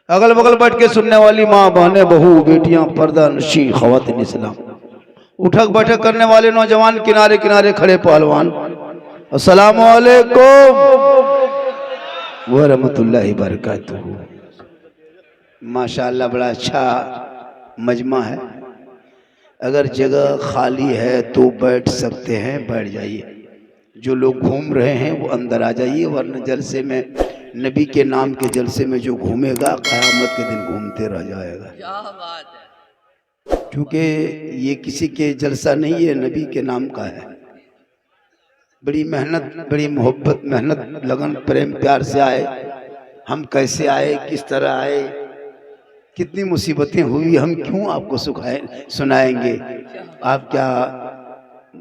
अगल बगल बैठ के सुनने वाली माँ बहनें बहू बेटियां पर्दा नशी खवातीन इस्लाम, उठक बैठक करने वाले नौजवान, किनारे किनारे खड़े पहलवान, अस्सलामु अलैकुम व रहमतुल्लाहि व बरकातुहू। माशाअल्लाह बड़ा अच्छा मजमा है। अगर जगह खाली है तो बैठ सकते हैं, बैठ जाइए। जो लोग घूम रहे हैं वो अंदर आ जाइए, वरना जलसे में, नबी के नाम के जलसे में जो घूमेगा क़यामत के दिन घूमते रह जाएगा। क्या बात है। क्योंकि ये किसी के जलसा नहीं है, नबी के नाम का है। बड़ी मेहनत, बड़ी मोहब्बत, मेहनत, लगन, प्रेम, प्यार से आए। हम कैसे आए, किस तरह आए, कितनी मुसीबतें हुई, हम क्यों आपको सुनाएंगे? आप क्या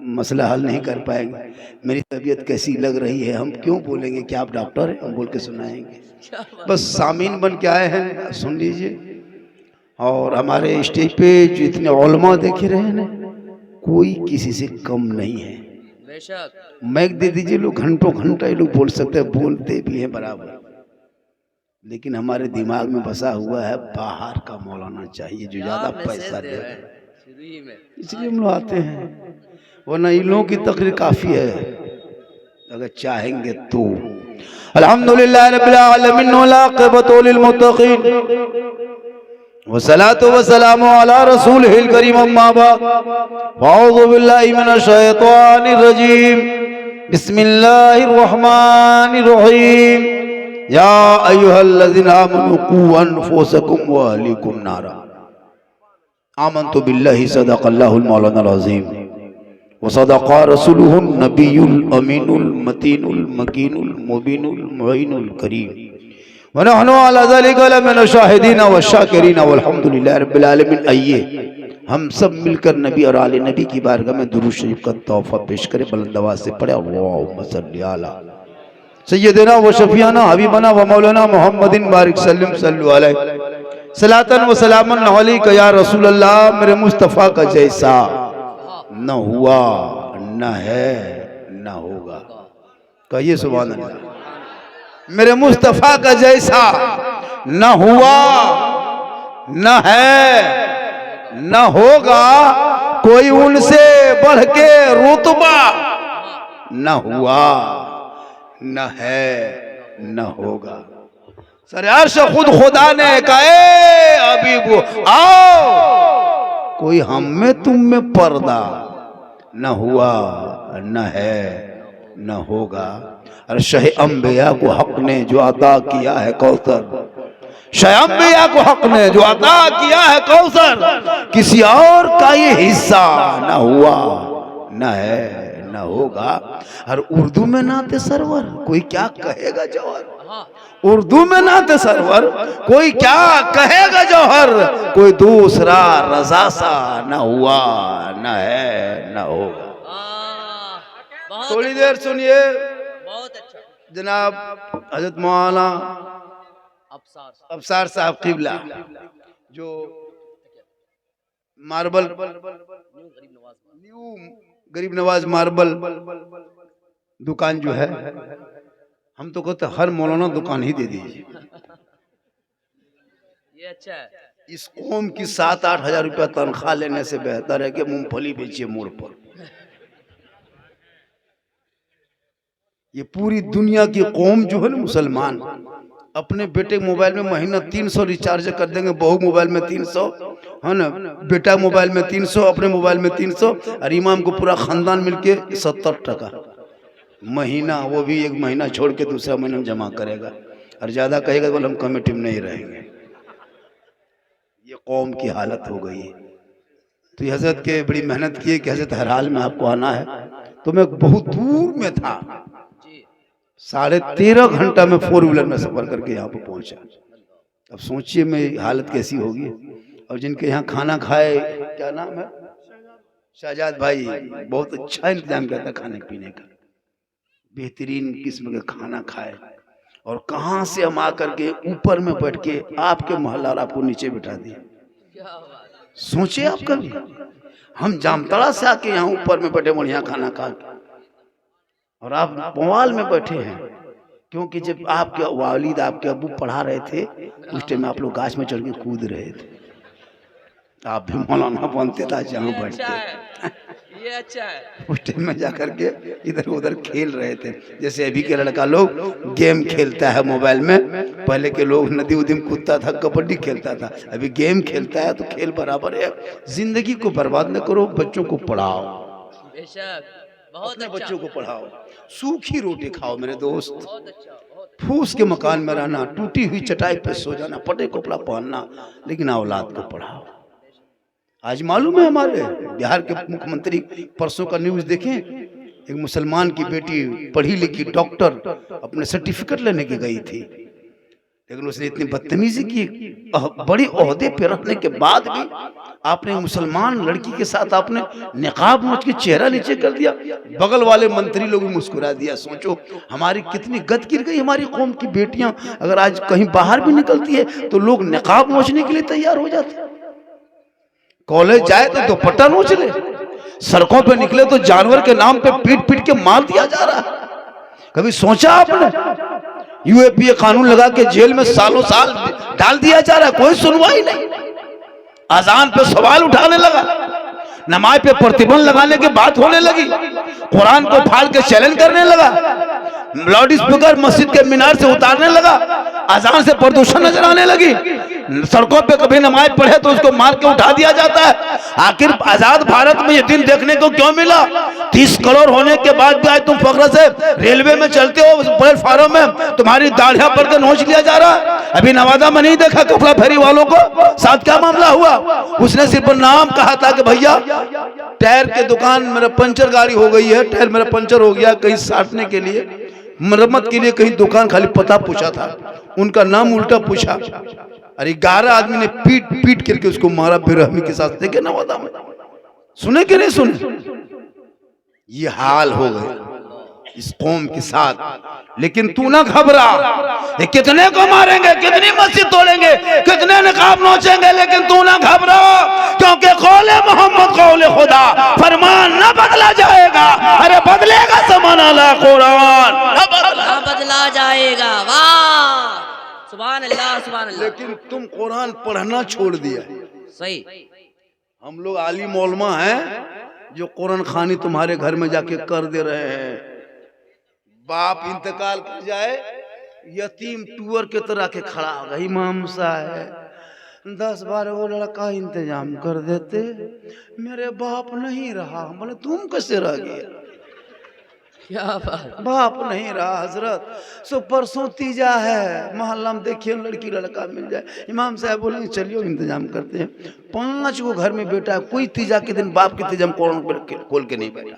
मसला हल नहीं कर पाएंगे? मेरी तबीयत कैसी लग रही है, हम क्यों बोलेंगे कि आप डॉक्टर हैं? हम बोल के सुनाएंगे। बस सामीन बन के आए हैं, सुन लीजिए। और हमारे स्टेज पे जितने उलमा देख रहे हैं ना, कोई किसी से कम नहीं है। बेशक मैक दे दीजिए, लोग घंटों घंटा ये लोग बोल सकते हैं, बोलते भी हैं बराबर। लेकिन हमारे दिमाग में बसा हुआ है बाहर का मौलाना चाहिए जो ज्यादा पैसा दे, इसलिए हम लोग आते हैं। वरना इन लोगों की तकरीर काफी है अगर चाहेंगे तो। अल्हम्दुलिल्लाह रब्बिल आलमीन वल आक़िबतु लिल मुत्तक़ीन वस्सलातु वस्सलामु अला रसूलिहिल करीम, अम्मा बाद, अऊज़ु बिल्लाहि मिनश शैतानिर रजीम, बिस्मिल्लाहिर रहमानिर रहीम। या अय्युहल्लज़ीना आमनू क़ू अनफुसकुम व अहलीकुम नारा। आमनतु बिल्लाहि सदक़ल्लाहुल मौलानाल अज़ीम व सदक़ा रसूलुहुन नबियुल अमीनुल मतीनुल मकीनुल मुबीनुल मुईनुल करीम व नहनु अला ज़ालिका लमिन शाहिदीन व शाकिरीन वल्हम्दुलिल्लाहि रब्बिल आलमीन। आइए हम सब मिलकर नबी और आले नबी की बारगाह में दुरूद शरीफ का तोहफा पेश करें। बुलंद आवाज़ से पढ़े अल्लाहुम्मा सल्लि अला सय्यदना व शफीना हबीबना व मौलाना मुहम्मदिन बारिक सल्लम सल्लु अलैहि सलातन व सलामन अलैका या रसूल अल्लाह। मेरे मुस्तफ़ा का जैसा न हुआ, न है, न होगा। कहिए सुभान अल्लाह। मेरे मुस्तफ़ा का जैसा न हुआ, न है, न होगा, कोई उनसे बढ़ के रुतबा न हुआ, न है, न होगा। सर अर्श खुद खुदा ने कहा हबीबो आओ, कोई हम में तुम में पर्दा न हुआ, न है, न होगा। और शह अंबिया को हक ने जो अता किया है कौसर, शह अंबिया को हक ने जो अता किया है कौसर, किसी और का ये हिस्सा न हुआ, न है, न होगा। और उर्दू में नाते सरवर कोई क्या कहेगा जौहर, उर्दू में नाते सरवर कोई क्या कहेगा जौहर, कोई दूसरा रजा सा न हुआ, न है, न होगा। थोड़ी देर सुनिए। बहुत अच्छा। जनाब हजरत मौलाना अफसार साहब किबला जो मार्बल न्यू गरीब नवाज मार्बल दुकान जो है, हम तो कहते हर मौलाना दुकान ही दे दीजिए। ये अच्छा है। इस कौम की 7-8 हजार रुपया तनख्वाह लेने से बेहतर है कि मूंगफली बेचिए मोड़ पर। ये पूरी दुनिया की कौम जो है ना मुसलमान, अपने बेटे मोबाइल में महीना 300 रिचार्ज कर देंगे, बहू मोबाइल में 300 है ना, बेटा मोबाइल में 300, अपने मोबाइल में 300, और इमाम को पूरा खानदान मिलके 70 टका महीना। वो भी एक महीना छोड़ के दूसरा महीना जमा करेगा, और ज्यादा कहेगा बोले हम कमेटी में नहीं रहेंगे। ये कौम की हालत हो गई है। तो हजरत के बड़ी मेहनत की कि हजरत हर हाल में आपको आना है। तो मैं बहुत दूर में था, 13.5 घंटा में 4 व्हीलर में सफर करके यहाँ पर पहुंचा। अब सोचिए मेरी हालत कैसी होगी। और जिनके यहाँ खाना खाए, क्या नाम है, शाहजाद भाई, बहुत अच्छा इंतजाम किया था खाने पीने का, बेहतरीन किस्म का खाना खाए। और कहाँ से हम आकर के ऊपर में बैठ के आपके मोहल्ला और आपको नीचे बिठा दिए। सोचे आप कभी, हम जामताड़ा से आके यहाँ ऊपर में बैठे बढ़िया खाना खा के, और आप पवाल में बैठे हैं। क्योंकि जब आपके वालिद आपके अब्बू पढ़ा रहे थे उस टाइम आप लोग गाछ में चढ़ के कूद रहे थे, आप भी मौलाना बनते था जहाँ अच्छा बैठते, है, ये अच्छा है। उस टाइम में जा करके इधर उधर खेल रहे थे। जैसे अभी के लड़का लोग गेम खेलता है मोबाइल में, पहले के लोग नदी उदी में कूदता था, कबड्डी खेलता था, अभी गेम खेलता है। तो खेल बराबर है। जिंदगी को बर्बाद न करो, बच्चों को पढ़ाओ, बेशक, बहुत अपने अच्छा, बच्चों को पढ़ाओ। सूखी रोटी खाओ मेरे दोस्त, बहुत अच्छा, बहुत फूस के मकान में रहना, टूटी हुई चटाई पे सो जाना, फटे कपड़ा पहनना, लेकिन औलाद को पढ़ाओ। आज मालूम है हमारे बिहार के मुख्यमंत्री परसों का न्यूज देखें, एक मुसलमान की बेटी पढ़ी लिखी डॉक्टर अपने सर्टिफिकेट लेने की गई थी, लेकिन उसने इतनी बदतमीजी की, बड़ी ओहदे पे रखने के बाद भी आपने मुसलमान लड़की के साथ आपने निकाब नोच के चेहरा नीचे कर दिया। बगल वाले मंत्री लोग भी मुस्कुरा दिया। सोचो हमारी कितनी गद गिर गई। हमारी कौम की बेटियां अगर आज कहीं बाहर भी निकलती है तो लोग निकाब नोचने के लिए तैयार हो जाते। कॉलेज जाए तो दुपट्टा नोच ले, सड़कों पे निकले तो जानवर के नाम पे पीट पीट के मार दिया जा रहा है। कभी सोचा आपने? यूएपीए कानून लगा के जेल में सालों साल डाल दिया जा रहा है, कोई सुनवाई नहीं। अजान पे सवाल उठाने लगा, नमाज पे प्रतिबंध लगाने की बात होने लगी, कुरान को फाड़ के चैलेंज करने लगा, लाउड स्पीकर मस्जिद के मीनार से उतारने लगा, अजान से प्रदूषण नजर आने लगी। सड़कों पे कभी नमाज पढ़े तो उसको मार के उठा दिया जाता है। आखिर आजाद भारत में ये दिन देखने को क्यों मिला? 30 करोड़ होने के बाद भी आज तुम फख्र से रेलवे में चलते हो, प्लेटफार्म में तुम्हारी दाढ़ियां पर के नोच लिया जा रहा है। अभी नवादा में नहीं देखा कपड़ा फेरी वालों को साथ क्या मामला हुआ? उसने सिर्फ नाम कहा था कि भैया टायर के दुकान मेरा पंचर गाड़ी हो गई है, टायर मेरा पंचर हो गया, कहीं साटने के लिए मरम्मत के लिए कहीं दुकान, खाली पता पूछा था, उनका नाम उल्टा पूछा। अरे 11 आदमी ने पीट पीट करके उसको मारा बेरहमी के साथ। देखे नवादा में, सुने कि नहीं सुने? ये हाल हो गए इस कौम के साथ। लेकिन तू ना घबरा, ये कितने को मारेंगे, कितनी मस्जिद तोड़ेंगे, कितने नकाब नोचेंगे, लेकिन तू ना घबरा, क्योंकि कौले मोहम्मद कौले खुदा, फरमान ना बदला जाएगा। अरे बदलेगा ज़माना ला कुरान ना बदला जाएगा। वाह, सुभान अल्लाह, सुभान अल्लाह। लेकिन तुम कुरान पढ़ना छोड़ दिया। सही, हम लोग आलिम मौलमा हैं जो कुरान खानी तुम्हारे घर में जाके कर दे रहे हैं। बाप इंतकाल कर जाए, यतीम टूअर के तरह के खड़ा होगा, इमाम साहब 10-12 वो लड़का इंतजाम कर देते, मेरे बाप नहीं रहा। बोले तुम कैसे रह गए? क्या बात, बाप नहीं रहा हजरत। सो परसों तीजा है, मोहल्ला में देखिए लड़की लड़का मिल जाए, इमाम साहब बोलेंगे चलिए इंतजाम करते हैं। 5 गो घर में बेटा है, कोई तीजा के दिन बाप के तीजा में खोल के नहीं बैठा।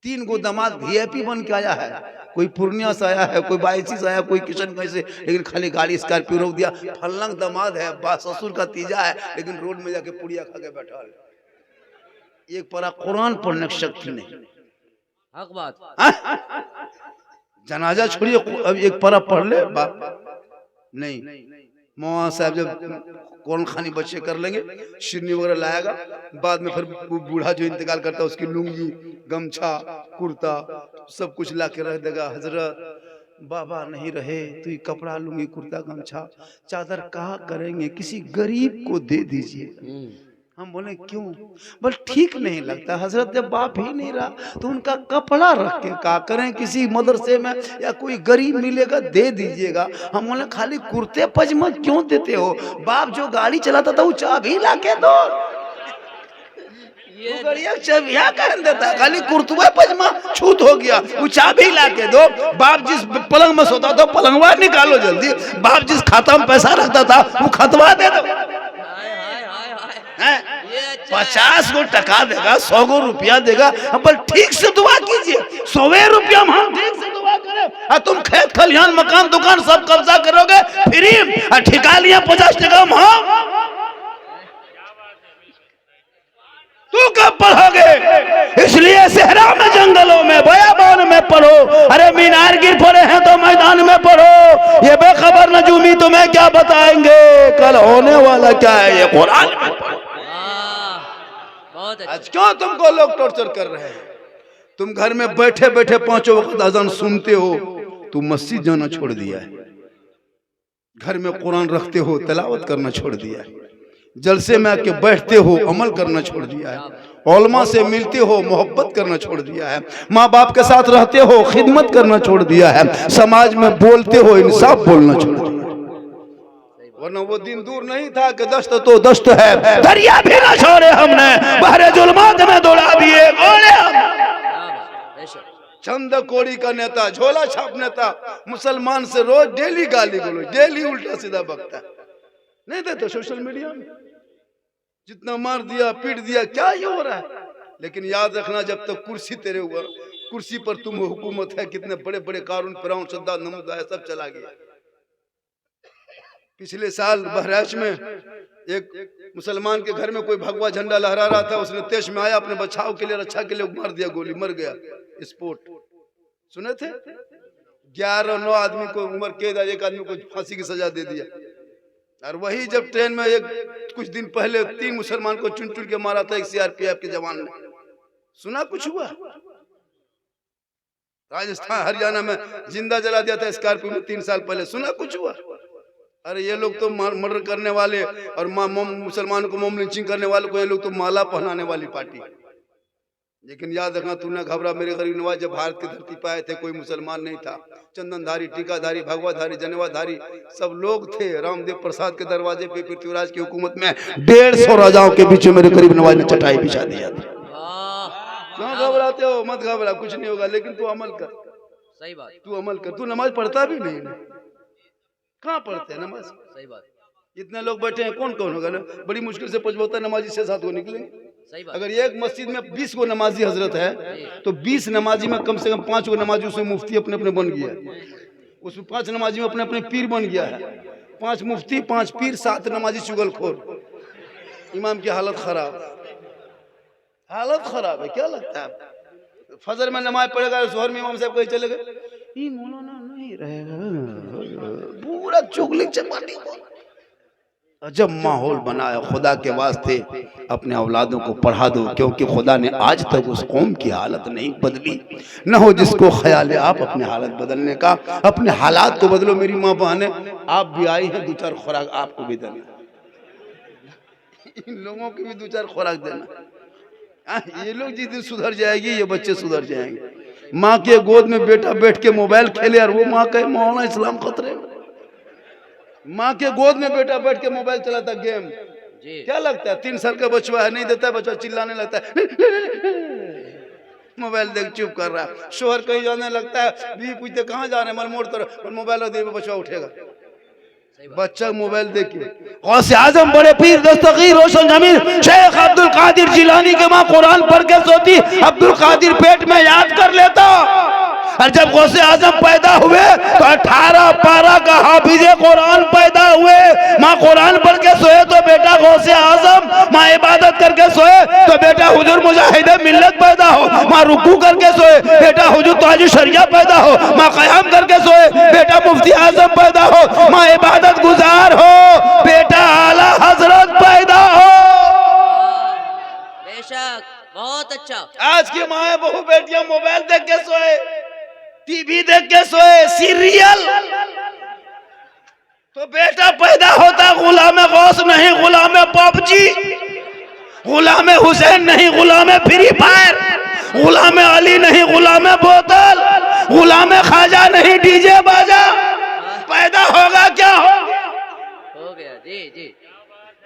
3 गो दामाद VIP बन के आया है, कोई पूर्णिया से आया है, कोई बायसी से आया, कोई किशनगंज से, लेकिन खाली गाड़ी स्कॉर्पियो रोक दिया। फलंग दामाद है, ससुर का तीजा है, लेकिन रोड में जाके पुड़िया खा के बैठा है। एक परा कुरान पढ़ने की शक्ति नहीं। हक बात। जनाजा छोड़िए, अब एक परा पढ़ ले बाप नहीं। मौलाना साहब जब कुरान खानी बच्चे कर लेंगे, शिरनी वगैरह लाएगा, बाद में फिर बूढ़ा जो इंतकाल करता है उसकी लुंगी गमछा कुर्ता सब कुछ ला के रख देगा। हजरत बाबा नहीं रहे तो ये कपड़ा लुंगी कुर्ता गमछा चादर कहाँ करेंगे, किसी गरीब को दे दीजिए। हम बोले क्यों? बोल ठीक नहीं लगता हजरत, जब बाप ही नहीं रहा तो उनका कपड़ा रख के क्या करें, किसी मदरसे में या कोई गरीब मिलेगा दे दीजिएगा। हम बोले खाली कुर्ते पजामा क्यों देते हो? बाप जो गाड़ी चलाता था वो चाबी ला के दो, चाबिया कर देता, खाली कुर्तवा पजामा छूत हो गया, वो चाबी ला के दो। बाप जिस पलंग में सोता था पलंगवा निकालो जल्दी, बाप जिस खाता में पैसा रखता था वो खतवा दे दो। 50 गो टका देगा, 100 गो रुपया देगा, पर ठीक से दुआ कीजिए। 100 रुपया हम ठीक से दुआ करें, तुम खेत खलिहान मकान दुकान सब कब्जा करोगे फ्री, ठिका लिया 50 टका हम, तू कब पढ़ोगे? इसलिए सहरा में जंगलों में बयाबान में पढ़ो। अरे मीनार गिर पड़े हैं तो मैदान में पढ़ो। ये बेखबर नजूमी तुम्हें क्या बताएंगे, कल होने वाला क्या है ये कुरान में पढ़ो। आज क्यों तुमको लोग टॉर्चर कर रहे हैं? तुम घर में बैठे बैठे 5 वक्त अज़ान सुनते हो, तू मस्जिद जाना छोड़ दिया है, घर में कुरान रखते हो, तिलावत करना छोड़ दिया है, जलसे में आके बैठते हो, अमल करना छोड़ दिया है, उलमा से मिलते हो, मोहब्बत करना छोड़ दिया है, माँ बाप के साथ रहते हो, खिदमत करना छोड़ दिया है, समाज में बोलते हो, इंसाफ बोलना छोड़ दिया। वरना वो दिन दूर नहीं था कि दस्त तो दस्त है, दरिया भी ना छोड़े हमने, बहरे जुल्मात में दौड़ा दिए गोले हम। चंद कोड़ी का नेता, झोला छाप नेता, मुसलमान से रोज डेली गाली बोलो, डेली उल्टा सीधा बकता है। नहीं देते सोशल मीडिया में जितना मार दिया, पीट दिया, क्या ये हो रहा है। लेकिन याद रखना, जब तक कुर्सी तेरे हुआ, कुर्सी पर तुम हुकूमत है, कितने बड़े बड़े कानून फिरौन सद्दाम नमूद है, सब चला गया। पिछले साल बहराइच में एक मुसलमान के घर में कोई भगवा झंडा लहरा रहा था, उसने तेज में आया, अपने बचाव के लिए, रक्षा के लिए मार दिया गोली, मर गया स्पोर्ट। सुने थे 11-9 आदमी को उम्र कैद, एक आदमी को फांसी की सजा दे दिया। और वही जब ट्रेन में कुछ दिन पहले 3 मुसलमान को चुन चुन के मारा था एक सीआरपीएफ के जवान ने, सुना कुछ हुआ? राजस्थान हरियाणा में जिंदा जला दिया था स्कॉर्पियो में 3 साल पहले, सुना कुछ हुआ? अरे ये लोग तो मर्डर करने वाले और मुसलमानों को मोम लिंचिंग करने वाले को, ये लोग तो माला पहनाने वाली पार्टी। लेकिन याद रखना, तू ना घबरा मेरे गरीब नवाज, जब भारत की धरती पे आए थे कोई मुसलमान नहीं था, चंदनधारी, टीकाधारी, भगवाधारी, जनेवाधारी सब लोग थे। रामदेव प्रसाद के दरवाजे पे पृथ्वीराज की हुकूमत में 150 राजाओं के बीच में मेरे गरीब नवाज ने चटाई बिछा दिया था। क्यों घबराते हो? मत घबरा, कुछ नहीं होगा, लेकिन तू अमल कर। सही बात, तू अमल कर। तू नमाज पढ़ता भी नहीं, कहाँ पढ़ते हैं नमाज? सही बात। इतने लोग बैठे हैं, कौन कौन होगा ना? बड़ी मुश्किल से 75 नमाजी 6-7 को निकलेंगे। सही बात। अगर एक मस्जिद में 20 को नमाजी हजरत है, तो 20 नमाजी में कम से कम 5 को नमाजी उसमें मुफ्ती अपने अपने बन गया है, उसमें 5 नमाजी में अपने अपने पीर बन गया है। 5 मुफ्ती, 5 पीर, 7 नमाजी चुगलखोर। इमाम की हालत खराब, हालत खराब है। क्या लगता है फजर में नमाज पढ़ेगा, जोहर में इमाम साहब कहीं चले गए, ये मौलाना नहीं रहेगा, पूरा चुगली चपाटी। जब माहौल बनाया, खुदा के वास्ते अपने औलादों को पढ़ा दो, क्योंकि खुदा ने आज तक उस कौम की हालत नहीं बदली। न हो जिसको ख्याल है आप अपने हालत बदलने का, अपने हालात को बदलो। मेरी माँ बहने, आप भी आई हैं, 2-4 खुराक आपको भी देना, इन लोगों की भी 2-4 खुराक देना। ये लोग जिस दिन सुधर जाएगी, ये बच्चे सुधर जाएंगे। माँ के गोद में बेटा बैठ के मोबाइल खेले और वो माँ कहे मौलाना इस्लाम खतरे में। माँ के गोद में बेटा बैठ के मोबाइल चलाता गेम, क्या लगता है 3 साल का बच्चा है, नहीं देता है, बच्चा चिल्लाने लगता है, मोबाइल देख चुप कर रहा है। शोहर कहीं जाने लगता है, बीवी पूछते कहाँ जा रहे हैं, मन मोड़ तरफ, मोबाइल दे, बच्चा उठेगा। बच्चा मोबाइल देखे। गौसे आजम बड़े पीर दस्तगीर रोशन जमीर शेख अब्दुल कादिर जिलानी के माँ कुरान पढ़ के सोती, अब्दुल कादिर पेट में याद कर लेता। और जब गौसे आजम पैदा हुए तो 18 पारा का हाफिजे कुरान पैदा हुए। माँ कुरान पढ़ के सोए तो बेटा गौसे आजम, माँ इबादत करके सोए तो बेटा हुजूर मुजाहिद मिल्लत पैदा हो, माँ रुकू करके सोए बेटा हुजूर ताज शरिया पैदा हो, माँ क़याम करके सोए बेटा मुफ्ती आजम पैदा हो, माँ इबादत गुजार हो बेटा आला हजरत पैदा हो। बेशक, बहुत अच्छा। आज की माँ बहू बेटियां मोबाइल देख के सोए, टीवी देख के सोए, सीरियल, तो बेटा पैदा होता गुलाम गौस नहीं, गुलाम पबजी, गुलाम हुसैन नहीं, गुलाम फ्री फायर, गुलाम अली नहीं, गुलाम बोतल, गुलाम खाजा नहीं, डीजे बाजा। पैदा होगा क्या हो गया। जी जी,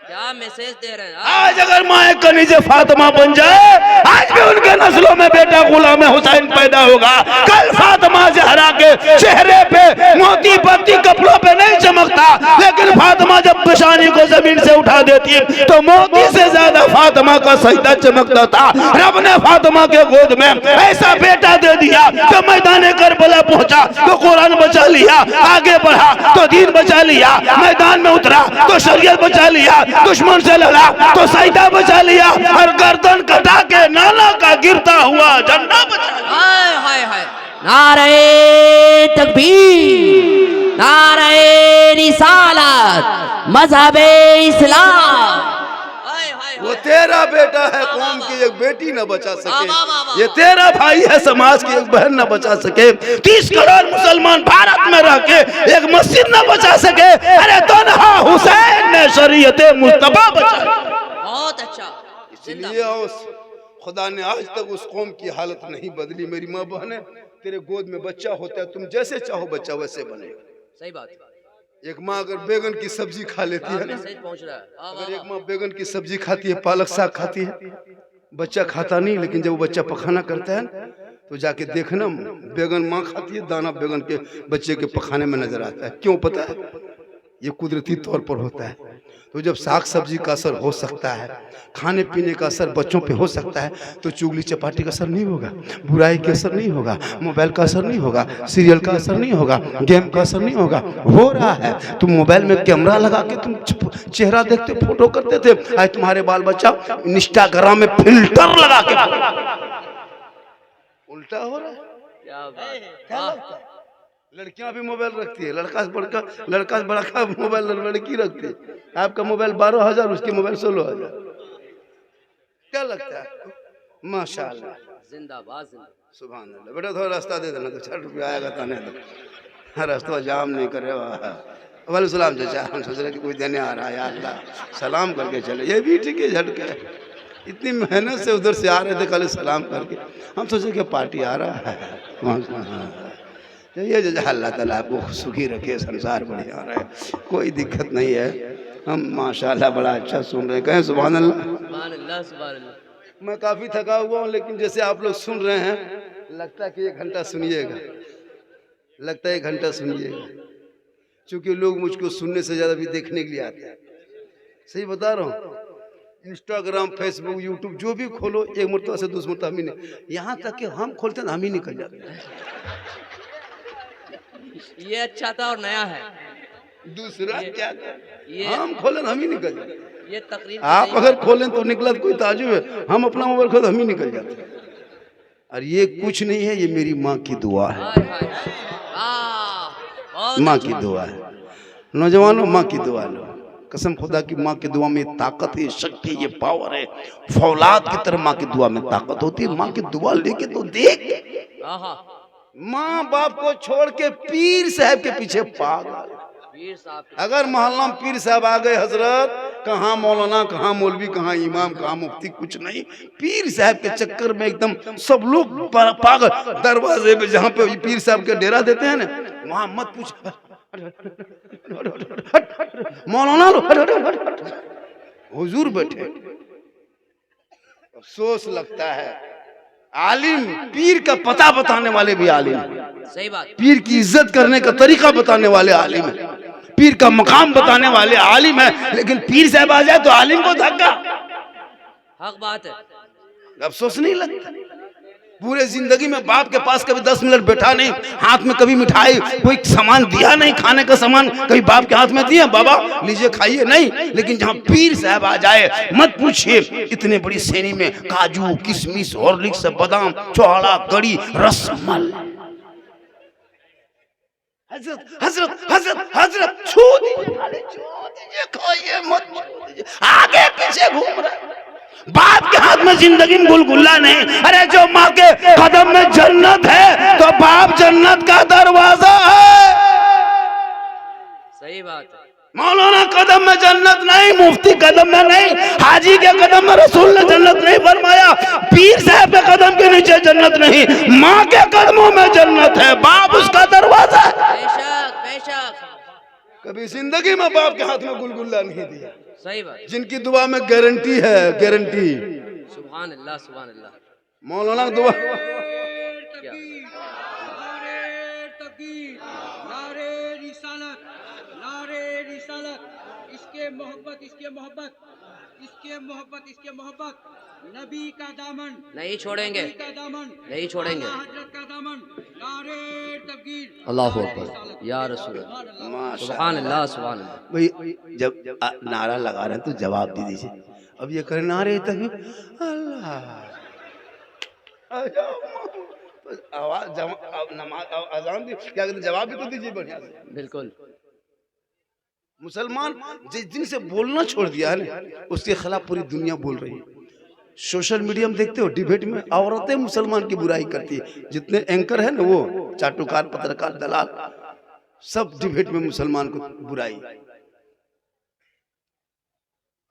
क्या मैसेज दे रहे हैं आज? अगर माए कनीज़े फातिमा बन जाए, आज भी उनके नस्लों में बेटा गुलाम हुसैन पैदा होगा। कल फातिमा ज़हरा के चेहरे पे मोती पत्ती कपड़ों पे नहीं चमकता, लेकिन फातिमा जब पेशानी को जमीन से उठा देती तो मोती से ज्यादा फातिमा का सजदा चमकता था। रब ने फातिमा के गोद में ऐसा बेटा दे दिया तो मैदान करबला पहुंचा तो कुरान बचा लिया, आगे बढ़ा तो दीन बचा लिया, मैदान में उतरा तो शरीयत बचा लिया, दुश्मन से लड़ा तो सजदा बचा लिया, और गर्दन कटा के नाला का गिरता हुआ झंडा बचा लिया। हाय हाय हाय, नारे तकबीर, नारे रिसालत, मज़हबे इस्लाम। वो तेरा बेटा है कौम की एक बेटी न बचा सके, ये तेरा भाई है समाज की एक बहन न बचा सके, 30 करोड़ मुसलमान भारत में रह के एक मस्जिद न बचा सके, अरे तन्हा हुसैन ने शरीयत मुस्तफा बचा। बहुत अच्छा। इसलिए उस खुदा ने आज तक उस कौम की हालत नहीं बदली। मेरी माँ बहन है, तेरे गोद में बच्चा होता है, तुम जैसे चाहो बच्चा वैसे बनेगा। सही बात। एक माँ अगर बैगन की सब्जी खा लेती है ना, पहुंच रहा है। अगर एक माँ बैगन की सब्जी खाती है, पालक साग खाती है, बच्चा खाता नहीं, लेकिन जब वो बच्चा पखाना करता है तो जाके देखना, बैगन माँ खाती है, दाना बैगन के बच्चे के पखाने में नजर आता है। क्यों पता है? ये कुदरती तौर पर होता है। तो जब साग सब्जी का असर हो सकता है, खाने पीने का असर बच्चों पे हो सकता है, तो चुगली चपाटी का असर नहीं होगा, बुराई का असर नहीं होगा, मोबाइल का असर नहीं होगा, सीरियल का असर नहीं होगा, गेम का असर नहीं होगा। हो रहा है, तुम मोबाइल में कैमरा लगा के तुम चेहरा देखते, फोटो करते थे, आज तुम्हारे बाल बच्चा इंस्टाग्राम में फिल्टर लगा के उल्टा हो रहा है। क्या बात। क्या लगता है? लड़कियां भी मोबाइल रखती है, लड़का से बड़ा मोबाइल लड़की रखती है। आपका मोबाइल 12,000, उसकी मोबाइल 16,000। क्या लगता है? माशाअल्लाह, जिंदाबाद। सुभान अल्लाह। बेटा थोड़ा रास्ता दे देना, तो 6 रुपया आएगा ताने दो, रास्ता जाम नहीं करे। वाले सलाम चाचा, हम सोच रहे कि कोई देने आ रहा है, या अल्लाह सलाम करके चले। ये भी ठीक है, झटके इतनी मेहनत से उधर से आ रहे थे, खाली सलाम करके हम सोचे कि पार्टी आ रहा है। ये जो अल्लाह ताला आपको सुखी रखे, संसार बढ़िया रहे, कोई दिक्कत नहीं है। हम माशाल्लाह बड़ा अच्छा सुन रहे हैं, कहें सुभान अल्लाह। सुभान अल्लाह, सुभान अल्लाह। मैं काफ़ी थका हुआ हूँ, लेकिन जैसे आप लोग सुन रहे हैं, लगता है कि 1 घंटा सुनिएगा, लगता है 1 घंटा सुनिएगा, क्योंकि लोग मुझको सुनने से ज़्यादा भी देखने के लिए आते हैं। सही बता रहा हूँ। इंस्टाग्राम, फेसबुक, यूट्यूब जो भी खोलो, एक मरतबा से दूसरी मरतबा हम ही नहीं, यहाँ तक कि हम खोलते हैं हम ही निकल जाते हैं। ये अच्छा था और नया है। दूसरा क्या ये हम खोलें हम ही निकल जाते। ये तकरीर आप अगर खोलें तो निकला तो कोई ताजुब है, हम अपना मोबाइल खोलें हम ही निकल जाते। और ये कुछ नहीं है, ये मेरी माँ की दुआ है, माँ की दुआ है। नौजवानों, माँ की दुआ लो, कसम खुदा की, माँ की दुआ में ताकत है, शक्ति, ये पावर है। फौलाद की तरह माँ की दुआ में ताकत होती है। माँ की दुआ लेके तो देख, माँ बाप को छोड़ के पीर साहब के पीछे पागल। अगर मोहल्ला में पीर साहब आ गए, हजरत, कहाँ मौलाना, कहाँ मौलवी, कहाँ इमाम, कहाँ मुफ्ती, कुछ नहीं, पीर साहब के चक्कर में एकदम सब लोग पागल। दरवाजे पे जहाँ पे पीर साहब के डेरा देते हैं ना, वहां मत पूछ, मौलाना लो, हुजूर बैठे। अफसोस लगता है, आलिम, पीर का पता बताने वाले भी आलिम हैं। सही बात। पीर की इज्जत करने का तरीका बताने वाले आलिम हैं, पीर का मकाम बताने वाले आलिम हैं, लेकिन पीर साहब आ जाए तो आलिम को धक्का। हक बात है। अफसोस नहीं लगता? पूरे जिंदगी में बाप के पास कभी 10 मिनट बैठा नहीं, हाथ में कभी मिठाई, कोई सामान दिया नहीं, खाने का सामान कभी बाप के हाथ में दिया, बाबा लीजिए खाइए, नहीं। लेकिन जहाँ पीर साहब आ जाए, मत पूछिए, इतने बड़ी श्रेणी में काजू, किशमिश, हॉर्लिक्स, बादाम, छोहाड़ा, कड़ी, रसमल। हजरत हजरत हजरत हजरत छू दीजिए, खाइए मत, आगे पीछे घूम रहे, बाप के हाथ में जिंदगी में गुलगुल्ला नहीं। अरे जो माँ के कदम में जन्नत है, तो बाप जन्नत का दरवाजा है। सही बात है। मौलाना कदम में जन्नत नहीं, मुफ्ती कदम में नहीं, हाजी के कदम में रसूल ने जन्नत नहीं फरमाया, पीर साहब के कदम के नीचे जन्नत नहीं, माँ के कदमों में जन्नत है, बाप उसका दरवाजा है। बेशक बेशक। कभी जिंदगी में बाप के हाथ में गुलगुल्ला नहीं दिया। सही बात। जिनकी दुआ में गारंटी है, गारंटी। सुभान अल्लाह, सुभान अल्लाह। मौलाना की दुआ, इसके मोहब्बत, इसके मोहब्बत, इसके मोहब्बत, इसके मोहब्बत, नबी का दामन नहीं छोड़ेंगे, नबी का दामन, नहीं छोड़ेंगे। हजरत का दामन, नारे तकबीर, अल्लाहु अकबर, या रसूल अल्लाह, सुभान अल्लाह, सुभान अल्लाह। भाई जब नारा लगा रहे हैं तो जवाब दे दीजिए। अब ये करें नारे तकबीर, अल्लाह, आवाज, नमाज, अजान भी क्या कहते, जवाब भी तो दीजिए बढ़िया से। बिल्कुल। मुसलमान जिस दिन से बोलना छोड़ दिया है ना, उसके खिलाफ पूरी दुनिया बोल रही है। सोशल मीडिया में देखते हो, डिबेट में औरतें मुसलमान की बुराई करती है। जितने एंकर है ना, वो चाटुकार, पत्रकार, दलाल, सब डिबेट में मुसलमान को बुराई।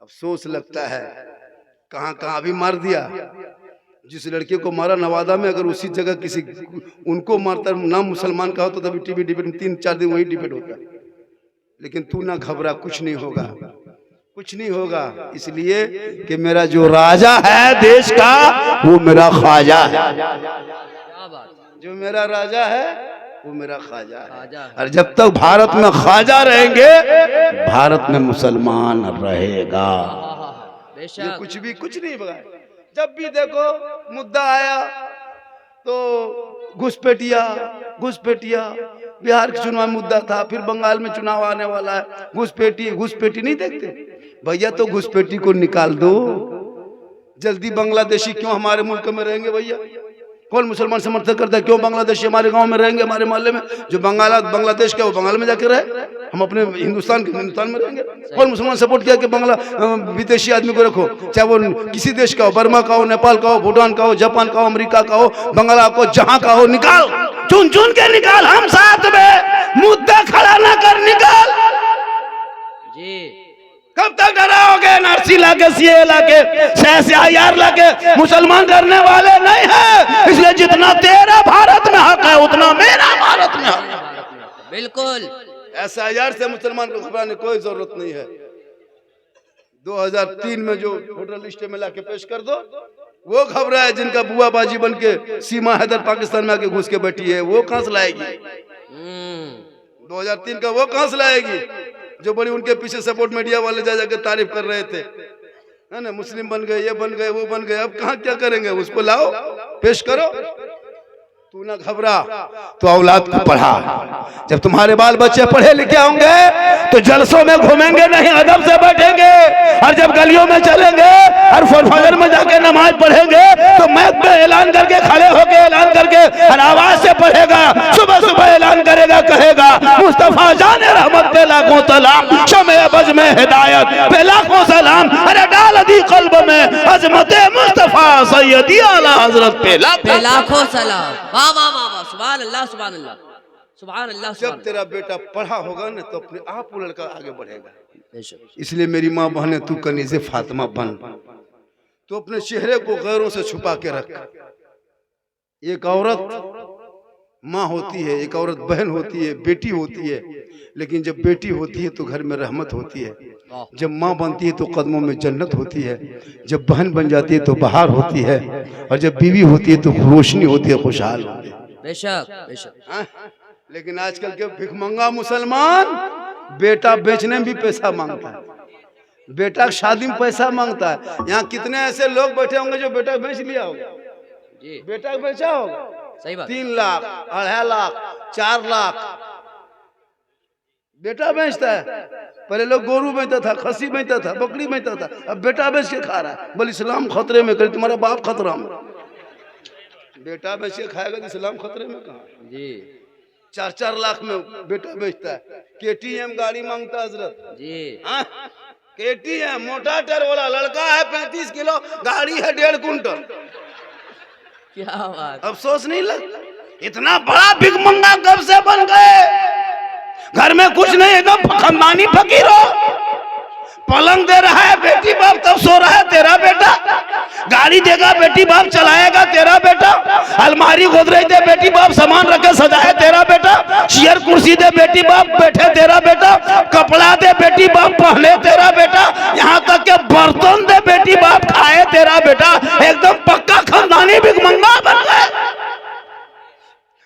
अफसोस लगता है, कहां कहां अभी मार दिया। जिस लड़के को मारा नवादा में, अगर उसी जगह किसी उनको मारता नाम मुसलमान का हो तो तभी टीवी डिबेट में 3-4 दिन वही डिबेट होता है। लेकिन तू ना घबरा, कुछ नहीं होगा, कुछ नहीं होगा, इसलिए कि मेरा जो राजा है देश का वो मेरा ख्वाजा है। जो मेरा राजा है वो मेरा ख्वाजा है। और जब तक भारत में ख्वाजा रहेंगे, भारत में मुसलमान रहेगा। ये कुछ नहीं बगाए। जब भी देखो मुद्दा आया तो घुसपैठिया। बिहार के चुनाव मुद्दा था, फिर बंगाल में चुनाव आने वाला है, घुसपैठी नहीं देखते भैया, तो घुसपैठी को निकाल दो जल्दी। बांग्लादेशी क्यों हमारे मुल्क में रहेंगे भैया? कौन मुसलमान समर्थन करता है? क्यों बांग्लादेशी हमारे गांव में रहेंगे, हमारे मोहल्ले में? जो बांग्लादेश का वो बंगाल में जाके रहे, हम अपने हिंदुस्तान में रहेंगे। कौन मुसलमान सपोर्ट किया कि विदेशी आदमी को रखो, चाहे वो किसी देश का हो, बर्मा का हो, नेपाल का हो, भूटान का हो, जापान का हो, अमेरिका का हो, बंगाला को, जहां का हो, निकाल, चुन के निकाल। हम साथ में, मुद्दा खड़ा ना कर, निकाल जी। कब तक डराओगे? एनआरसी लाके, सीए लाके, CIR लाके मुसलमान करने वाले नहीं है। इसलिए जितना तेरा भारत में हक है उतना मेरा भारत में हक है। बिल्कुल। SIR से मुसलमान को घबराने कोई जरूरत नहीं है। 2003 में जो वोटर लिस्ट में लाके पेश कर दो, वो घबराए जिनका बुआ बाजी बन के सीमा हैदर पाकिस्तान में आके घुस के बैठी है, वो कहां से लाएगी? 2003 का वो कहां से लाएगी? जो बड़ी उनके पीछे सपोर्ट मीडिया वाले जा जाके तारीफ कर रहे थे, है ना, मुस्लिम बन गए, ये बन गए, वो बन गए। अब कहां क्या करेंगे? उसको लाओ, पेश करो। तू ना घबरा, तो औलाद को पढ़ा। जब तुम्हारे बाल बच्चे पढ़े लिखे होंगे तो जलसों में घूमेंगे नहीं, अदब से बैठेंगे। और जब गलियों में चलेंगे और फजर में जाके नमाज पढ़ेंगे तो मैक में ऐलान करके, खड़े होके ऐलान करके और आवाज से पढ़ेगा। सुबह सुबह ऐलान करेगा, कहेगा मुस्तफा जाने रहमत पे लाखों सलाम, शमे बज में हिदायत पे लाखों सलाम। अरे डाल दी कल्ब में अजमत मुस्तफा सैयदी आला हजरत पे लाखों सलाम। वाह वाह वाह वाह, सुभान अल्लाह, सुभान अल्लाह, सुभान अल्लाह। जब तेरा बेटा पढ़ा होगा ना तो अपने आप वो लड़का आगे बढ़ेगा। इसलिए मेरी माँ बहने, तू कनीज़े फातिमा बन। तो अपने चेहरे को गैरों से छुपा के रख। एक औरत माँ होती है, एक औरत बहन होती है, बेटी होती है। लेकिन जब बेटी होती है तो घर में रहमत होती है। जब माँ बनती है तो कदमों में जन्नत होती है। जब बहन बन जाती है तो बहार होती है। और जब बीवी होती है तो रोशनी होती है, खुशहाल होती है। बेशक बेशक। लेकिन आजकल के भिखमंगा मुसलमान बेटा बेचने में भी पैसा मांगता है, बेटा शादी में पैसा मांगता है। यहाँ कितने ऐसे लोग बैठे होंगे जो बेटा बेच लिया होगा जी, बेटा बेचा होगा। सही बात। 3 लाख, 2.5 लाख, 4 लाख बेटा बेचता है। पहले लोग गोरू बेचता था, खसी बेचता था, बकरी बेचता था, अब बेटा बेच के खा रहा है। बोल इस्लाम खतरे में, करे तुम्हारा बाप खतरा में। बेटा बेच के खाएगा तो इस्लाम खतरे में कहाँ जी। 4-4 लाख में बेटा बेचता है। KTM गाड़ी मांगता है हजरत जी। KTM मोटा टायर वाला लड़का है, 35 किलो, गाड़ी है 1.5 कुंटल। क्या बात। अफसोस नहीं लगता? इतना बड़ा भिखमंगा कब से बन गए? घर में कुछ नहीं, एकदम खानदानी फकीर हो। पलंग दे रहा है बेटी बाप तब सो रहा है तेरा बेटा। गाड़ी देगा बेटी बाप चलाएगा तेरा बेटा। अलमारी गोदरेज दे बेटी बाप सामान रखे सजाए तेरा बेटा। चेयर कुर्सी दे बेटी बाप बैठे तेरा बेटा। कपड़ा दे बेटी बाप पहने तेरा बेटा। यहाँ तक के बर्तन दे बेटी बाप खाए तेरा बेटा। एकदम पक्का खानदानी भिखमंगा बन गए।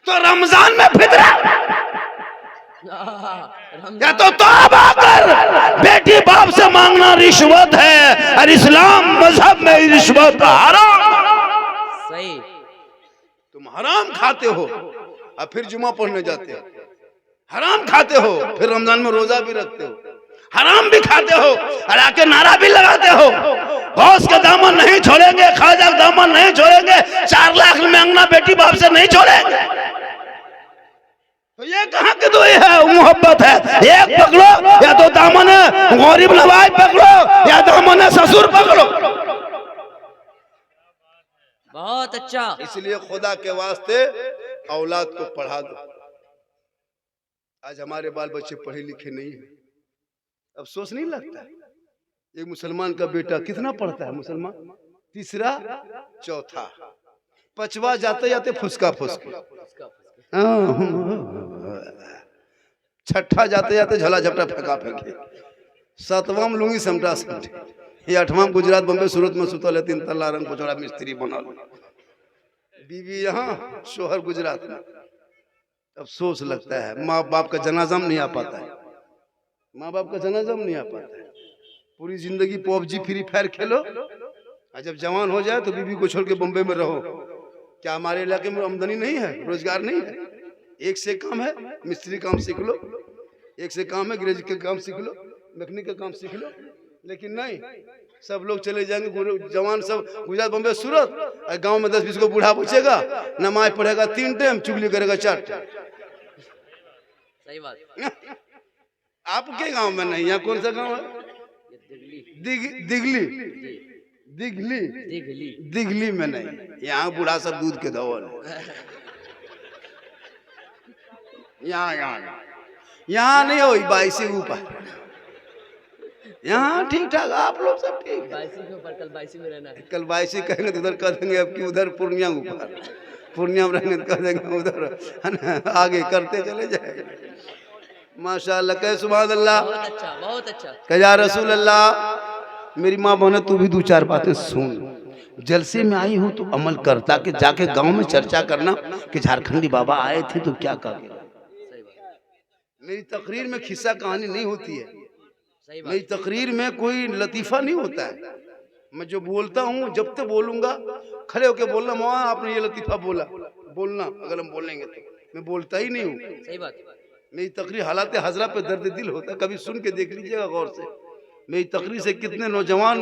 तो रमजान में फितरा या तो तौबा कर। बेटी बाप से मांगना रिश्वत है और इस्लाम मजहब में रिश्वत हराम। सही। तुम हराम खाते हो और फिर जुमा पढ़ने जाते हो, हराम खाते हो, फिर रमजान में रोजा भी रखते हो, हराम भी खाते हो और आके नारा भी लगाते हो गौस के दामन नहीं छोड़ेंगे, ख्वाजा के दामन नहीं छोड़ेंगे, 4 लाख में अंगना बेटी बाप से नहीं छोड़ेंगे। तो ये कहाँ के दो है मोहब्बत है? एक पकड़ो या तो दामन गरीब नवाज पकड़ो या दामन ससुर पकड़ो। बहुत अच्छा। इसलिए खुदा के वास्ते औलाद को पढ़ा दो। आज हमारे बाल बच्चे पढ़े लिखे नहीं है, अफसोस नहीं लगता? एक मुसलमान का बेटा कितना पढ़ता है? मुसलमान तीसरा चौथा पांचवा जाते जाते फुसका फुसका, छठा जाते जाते झला झपटा फेंका फेंके, सातवां में लूंगी समटा समटे, आठवां गुजरात बम्बे सूरत में सुतल है, 3 तल्ला रंग पचोड़ा मिस्त्री बना, बीवी यहाँ शोहर गुजरात में। अफसोस लगता है माँ बाप का जनाजा में नहीं आ पाता है, माँ बाप का जनाजा में नहीं आ पाता है। पूरी जिंदगी पबजी फ्री फायर खेलो और जब जवान हो जाए तो बीवी को छोड़ के बम्बे में रहो। क्या हमारे इलाके में आमदनी नहीं है, रोजगार नहीं है? एक से काम है, मिस्त्री काम सीख लो, एक से काम है ग्रेजुएट का काम सीख लो, मैकेनिक का काम सीख लो। लेकिन नहीं, सब लोग चले जाएंगे जवान सब गुजरात बम्बे सूरत, और गांव में 10-20 को बूढ़ा पूछेगा, नमाज पढ़ेगा 3 टाइम, चुगली करेगा 4 टाइम। सही बात। आपके गांव में नहीं, यहाँ कौन सा गांव है? दिगली दिगली दिगली में नहीं, यहाँ बूढ़ा सब दूध के धवल है। यहाँ नहीं हो 22 से ऊपर, यहाँ ठीक ठाक आप लोग सब ठीक। 22 के ऊपर, कल 22 में रहना है। कल 22 कहेंगे तो उधर कह देंगे अब कि उधर पूर्णिया ऊपर, पूर्णिया में रहेंगे तो कह देंगे उधर, है ना, आगे करते चले जाएंगे। माशाअल्लाह, कह सुभान अल्लाह। बहुत अच्छा, बहुत अच्छा। कह या रसूल अल्लाह। मेरी माँ बहने तू भी 2-4 बातें सुन। जलसे में आई हूँ तो अमल करता कि जाके गांव में चर्चा करना कि झारखंडी बाबा आए थे तो क्या कहा। मेरी तकरीर में खिस्सा कहानी नहीं होती है, मेरी तकरीर में कोई लतीफ़ा नहीं होता है। मैं जो बोलता हूँ जब तक बोलूँगा खड़े होकर बोलना, माँ आपने ये लतीफ़ा बोला, बोलना। अगर हम बोलेंगे तो मैं बोलता ही नहीं हूँ। सही बात। मेरी तकरीर हालात हजरा पे दर्द दिल होता है, कभी सुन के देख लीजिएगा गौर से। मेरी तकरीर से कितने नौजवान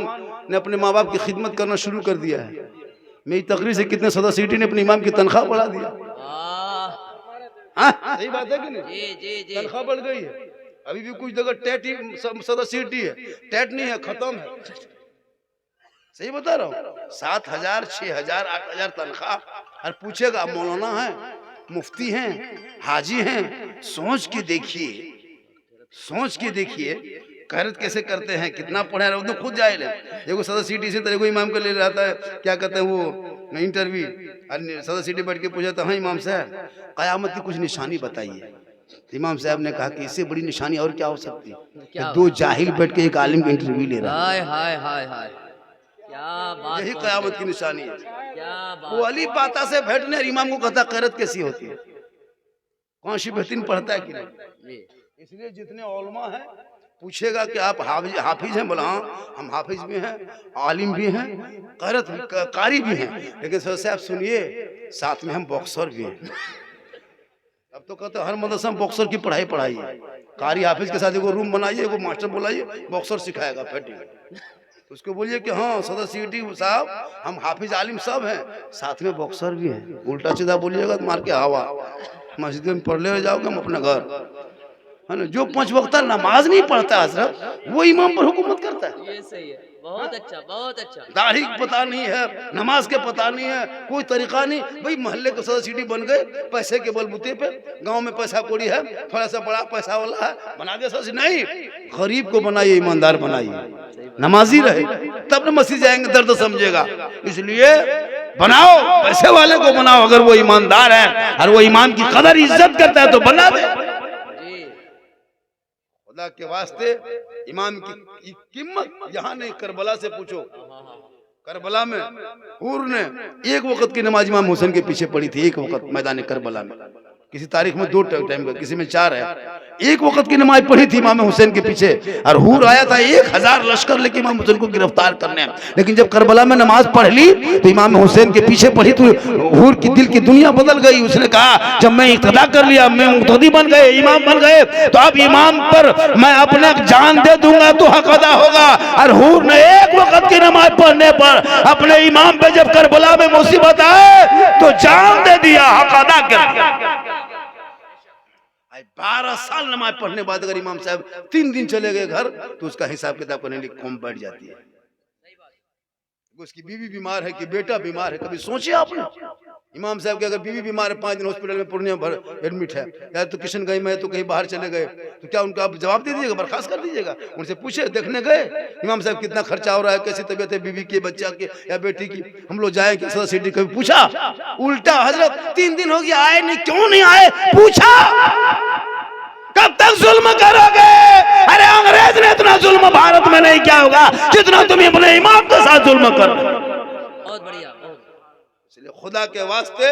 ने अपने माँ बाप की खिदमत करना शुरू कर दिया है। मेरी तकरीर से कितने सदा सिटी ने अपने इमाम की तनख्वाह बढ़ा दिया। सही बात है कि नहीं? जी जी जी। तनख्वाह बढ़ गई है। अभी भी कुछ जगह टेट ही सदा सिटी है, टेट नहीं है, खत्म है। सही बता रहा हूँ। 7,000, 6,000, 8,000 तनख्वाह। और पूछेगा मौलाना है, मुफ्ती हैं, हाजी हैं। सोच के देखिए, सोच के देखिए खैरत कैसे करते हैं, कितना पढ़े रहे तो खुद जाए। देखो सदा सिटी से तेरे इमाम को ले रहता है, क्या कहते हैं वो इंटरव्यू, सदा सिटी बैठ के पूछा था, हाँ इमाम साहब क़यामत की कुछ निशानी बताइए। इमाम साहब ने कहा कि इससे बड़ी निशानी और क्या हो सकती है? 2 जाहिल बैठ के एक आलिम का इंटरव्यू ले रहा है। हाय हाय हाय हाय, क्या बात। यही क़यामत की निशानी है। क्या बात। वो अली पाता से बैठने और इमाम को कहता खैरत कैसी होती है, कौन सी बेहतरीन पढ़ता है कि नहीं। इसलिए जितने उलमा हैं पूछेगा कि आप हाफिज हैं, बोला हाँ हम हाफिज भी हैं, आलिम भी हैं, क़ैरत कारी भी हैं, लेकिन सर साहब सुनिए साथ में हम बॉक्सर भी हैं। अब तो कहते हर मदरसा में बॉक्सर की पढ़ाई है। कारी हाफिज के साथ एगो रूम बनाइए, एगो मास्टर बुलाइए, बॉक्सर सिखाएगा फैटिंग। उसको बोलिए कि हाँ सदर सिटी साहब हम हाफिज आलिम सब हैं, साथ में बॉक्सर भी हैं। उल्टा सीधा बोलिएगा तो मार के हवा। मस्जिद में पढ़ ले जाओगे हम अपने घर, है ना। जो 5 वक्त नमाज नहीं पढ़ता हजरत, वो इमाम पर हुकूमत करता है। ये सही है, बहुत अच्छा, बहुत अच्छा। दाढ़ी पता नहीं है, नमाज के पता नहीं है, कोई तरीका नहीं। भाई मोहल्ले के सदर सिटी बन गए पैसे के बलबूते पे, गांव में पैसा कौड़ी है, थोड़ा सा बड़ा पैसा वाला है, बना दे सदस्य। नहीं, गरीब को बनाइए, ईमानदार बनाइए, नमाजी रहे, तब न मस्जिद जाएंगे दर्द समझेगा। इसलिए बनाओ, पैसे वाले को बनाओ, अगर वो ईमानदार है और वो इमाम की कदर इज्जत करता है तो बना दे। खुदा के वास्ते इमाम की कीमत यहाँ नहीं, करबला से पूछो। करबला में हूर ने 1 वक्त की नमाज इमाम हुसैन के पीछे पड़ी थी, 1 वक्त मैदान करबला में। किसी तारीख में 2 टाइम का, किसी में 4 है। 1 वक्त की नमाज पढ़ी थी इमाम हुसैन के पीछे, और हूर आया था 1000 लश्कर लेके इमाम हुसैन को गिरफ्तार करने। लेकिन जब करबला में नमाज पढ़ ली तो इमाम हुसैन के पीछे पढ़ी तो हूर की दिल की दुनिया बदल गई। उसने कहा जब मैं इक्तदा कर लिया, मैं मुक्तदी बन गए, इमाम बन गए, तो अब इमाम पर मैं अपने जान दे दूंगा तो हक अदा होगा। और हूर ने 1 वक्त की नमाज पढ़ने पर अपने इमाम पे जब करबला में मुसीबत आए तो जान दे दिया, हक अदा कर दिया। 12 साल नमाज पढ़ने बाद अगर इमाम साहब 3 दिन चले गए घर तो उसका हिसाब किताब करने के लिए कौम बैठ जाती है। उसकी बीवी बीमार है कि बेटा बीमार है, कभी सोचे आपने? इमाम साहब के अगर बीवी बीमार है, 5 दिन हॉस्पिटल में पूर्णिया भर एडमिट है, या तो किशनगंज में है तो कहीं बाहर चले गए, तो क्या उनका आप जवाब दे दीजिएगा, बर्खास्त कर दीजिएगा? उनसे पूछे, देखने गए इमाम साहब कितना खर्चा हो रहा है, कैसी तबीयत है बीवी की, बच्चा के या बेटी की, हम लोग जाए कि सदर सिटी, कभी पूछा? उल्टा हजरत 3 दिन हो गया आए नहीं, क्यों नहीं आए? पूछा कब तक जुल्म करोगे? अरे अंग्रेज ने इतना जुल्म भारत में नहीं किया होगा जितना तुम अपने इमाम के साथ जुल्म कर रहे हो। बहुत बढ़िया। इसलिए खुदा के वास्ते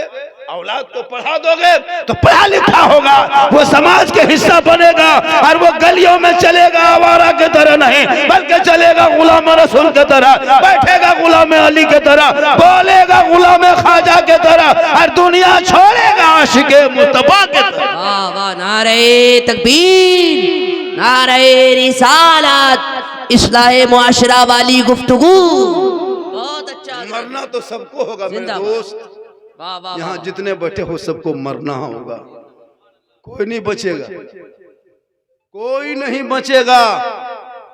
औलाद को पढ़ा दोगे तो पढ़ा लिखा होगा, वो समाज के हिस्सा बनेगा और वो गलियों में चलेगा आवारा के तरह नहीं, बल्कि चलेगा गुलाम रसूल के तरह, बैठेगा गुलाम अली के तरह, बोलेगा गुलाम ख्वाजा के तरह और दुनिया छोड़ेगा आशिके मुस्तफा के तरह। वाह वाह, नारे तकबीर, नारे रिसालत, इस्लाह मुआशरा वाली गुफ्तगू। बहुत अच्छा। मरना तो सबको होगा मेरे जिंदाबाद। दोस्त, वाह वाह यहाँ वाह। जितने बैठे हो सबको मरना होगा, कोई नहीं बचेगा, कोई नहीं बचेगा।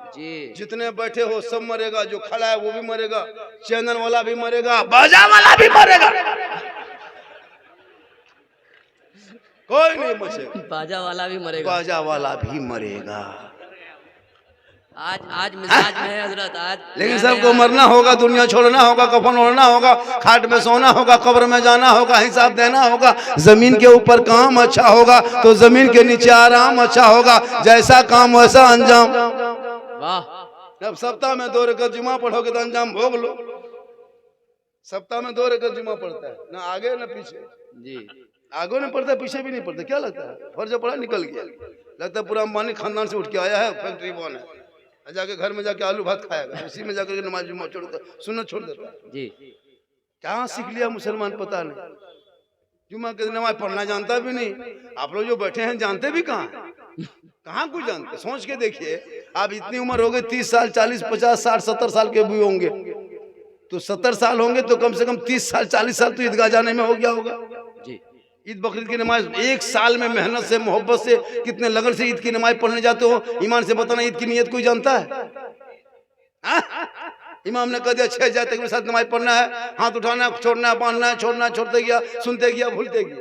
जी जितने बैठे हो सब मरेगा, जो खड़ा है वो भी मरेगा, चैनल वाला भी मरेगा, बाजा वाला भी मरेगा, कोई नहीं बचेगा। बाजा वाला भी मरेगा। बाजा वाला भी मरेगा। आज मिजाज में है हजरत, आज लेकिन सबको मरना होगा, दुनिया छोड़ना होगा, कफन ओढ़ना होगा, खाट में सोना होगा, कब्र में जाना होगा, हिसाब देना होगा। जमीन के ऊपर काम अच्छा होगा तो जमीन के नीचे आराम अच्छा होगा, जैसा काम वैसा अंजाम। वाह। जब सप्ताह में 2 रकात जुमा पढ़ोगे तो अंजाम भोग लो। सप्ताह में 2 रकात जुमा पढ़ता है, ना आगे ना पीछे। जी आगे नहीं पढ़ता, पीछे भी नहीं पढ़ता, क्या लगता है? फर्ज पढ़ा निकल गया, लगता है पूरा अंबानी खानदान से उठ के आया है, फैक्ट्री बॉन है, जाके घर में जाके आलू भात खाएगा, उसी में जाकर नमाज जुम्मा छोड़ता, सुन्नत छोड़ देता है। जी। क्या सीख लिया मुसलमान पता नहीं, जुम्मा के दिन नमाज पढ़ना जानता भी नहीं। आप लोग जो बैठे हैं जानते भी कहाँ कुछ जानते? सोच के देखिए, आप इतनी उम्र हो गई, 30 साल 40 50 60 70 साल के भी होंगे, तो 70 साल होंगे तो कम से कम 30 साल 40 साल तो ईदगाह जाने में हो गया होगा। जी। ईद बकरीद की नमाज 1 साल में मेहनत से मोहब्बत से कितने लगन से ईद की नमाज पढ़ने जाते हो, ईमान से बताना ईद की नियत कोई जानता है? इमाम ने कह दिया 6 जाते के साथ नमाज पढ़ना है, हाथ उठाना, छोड़ना, बांधना, छोड़ना, छोड़ते गया, सुनते गया, भूलते गया।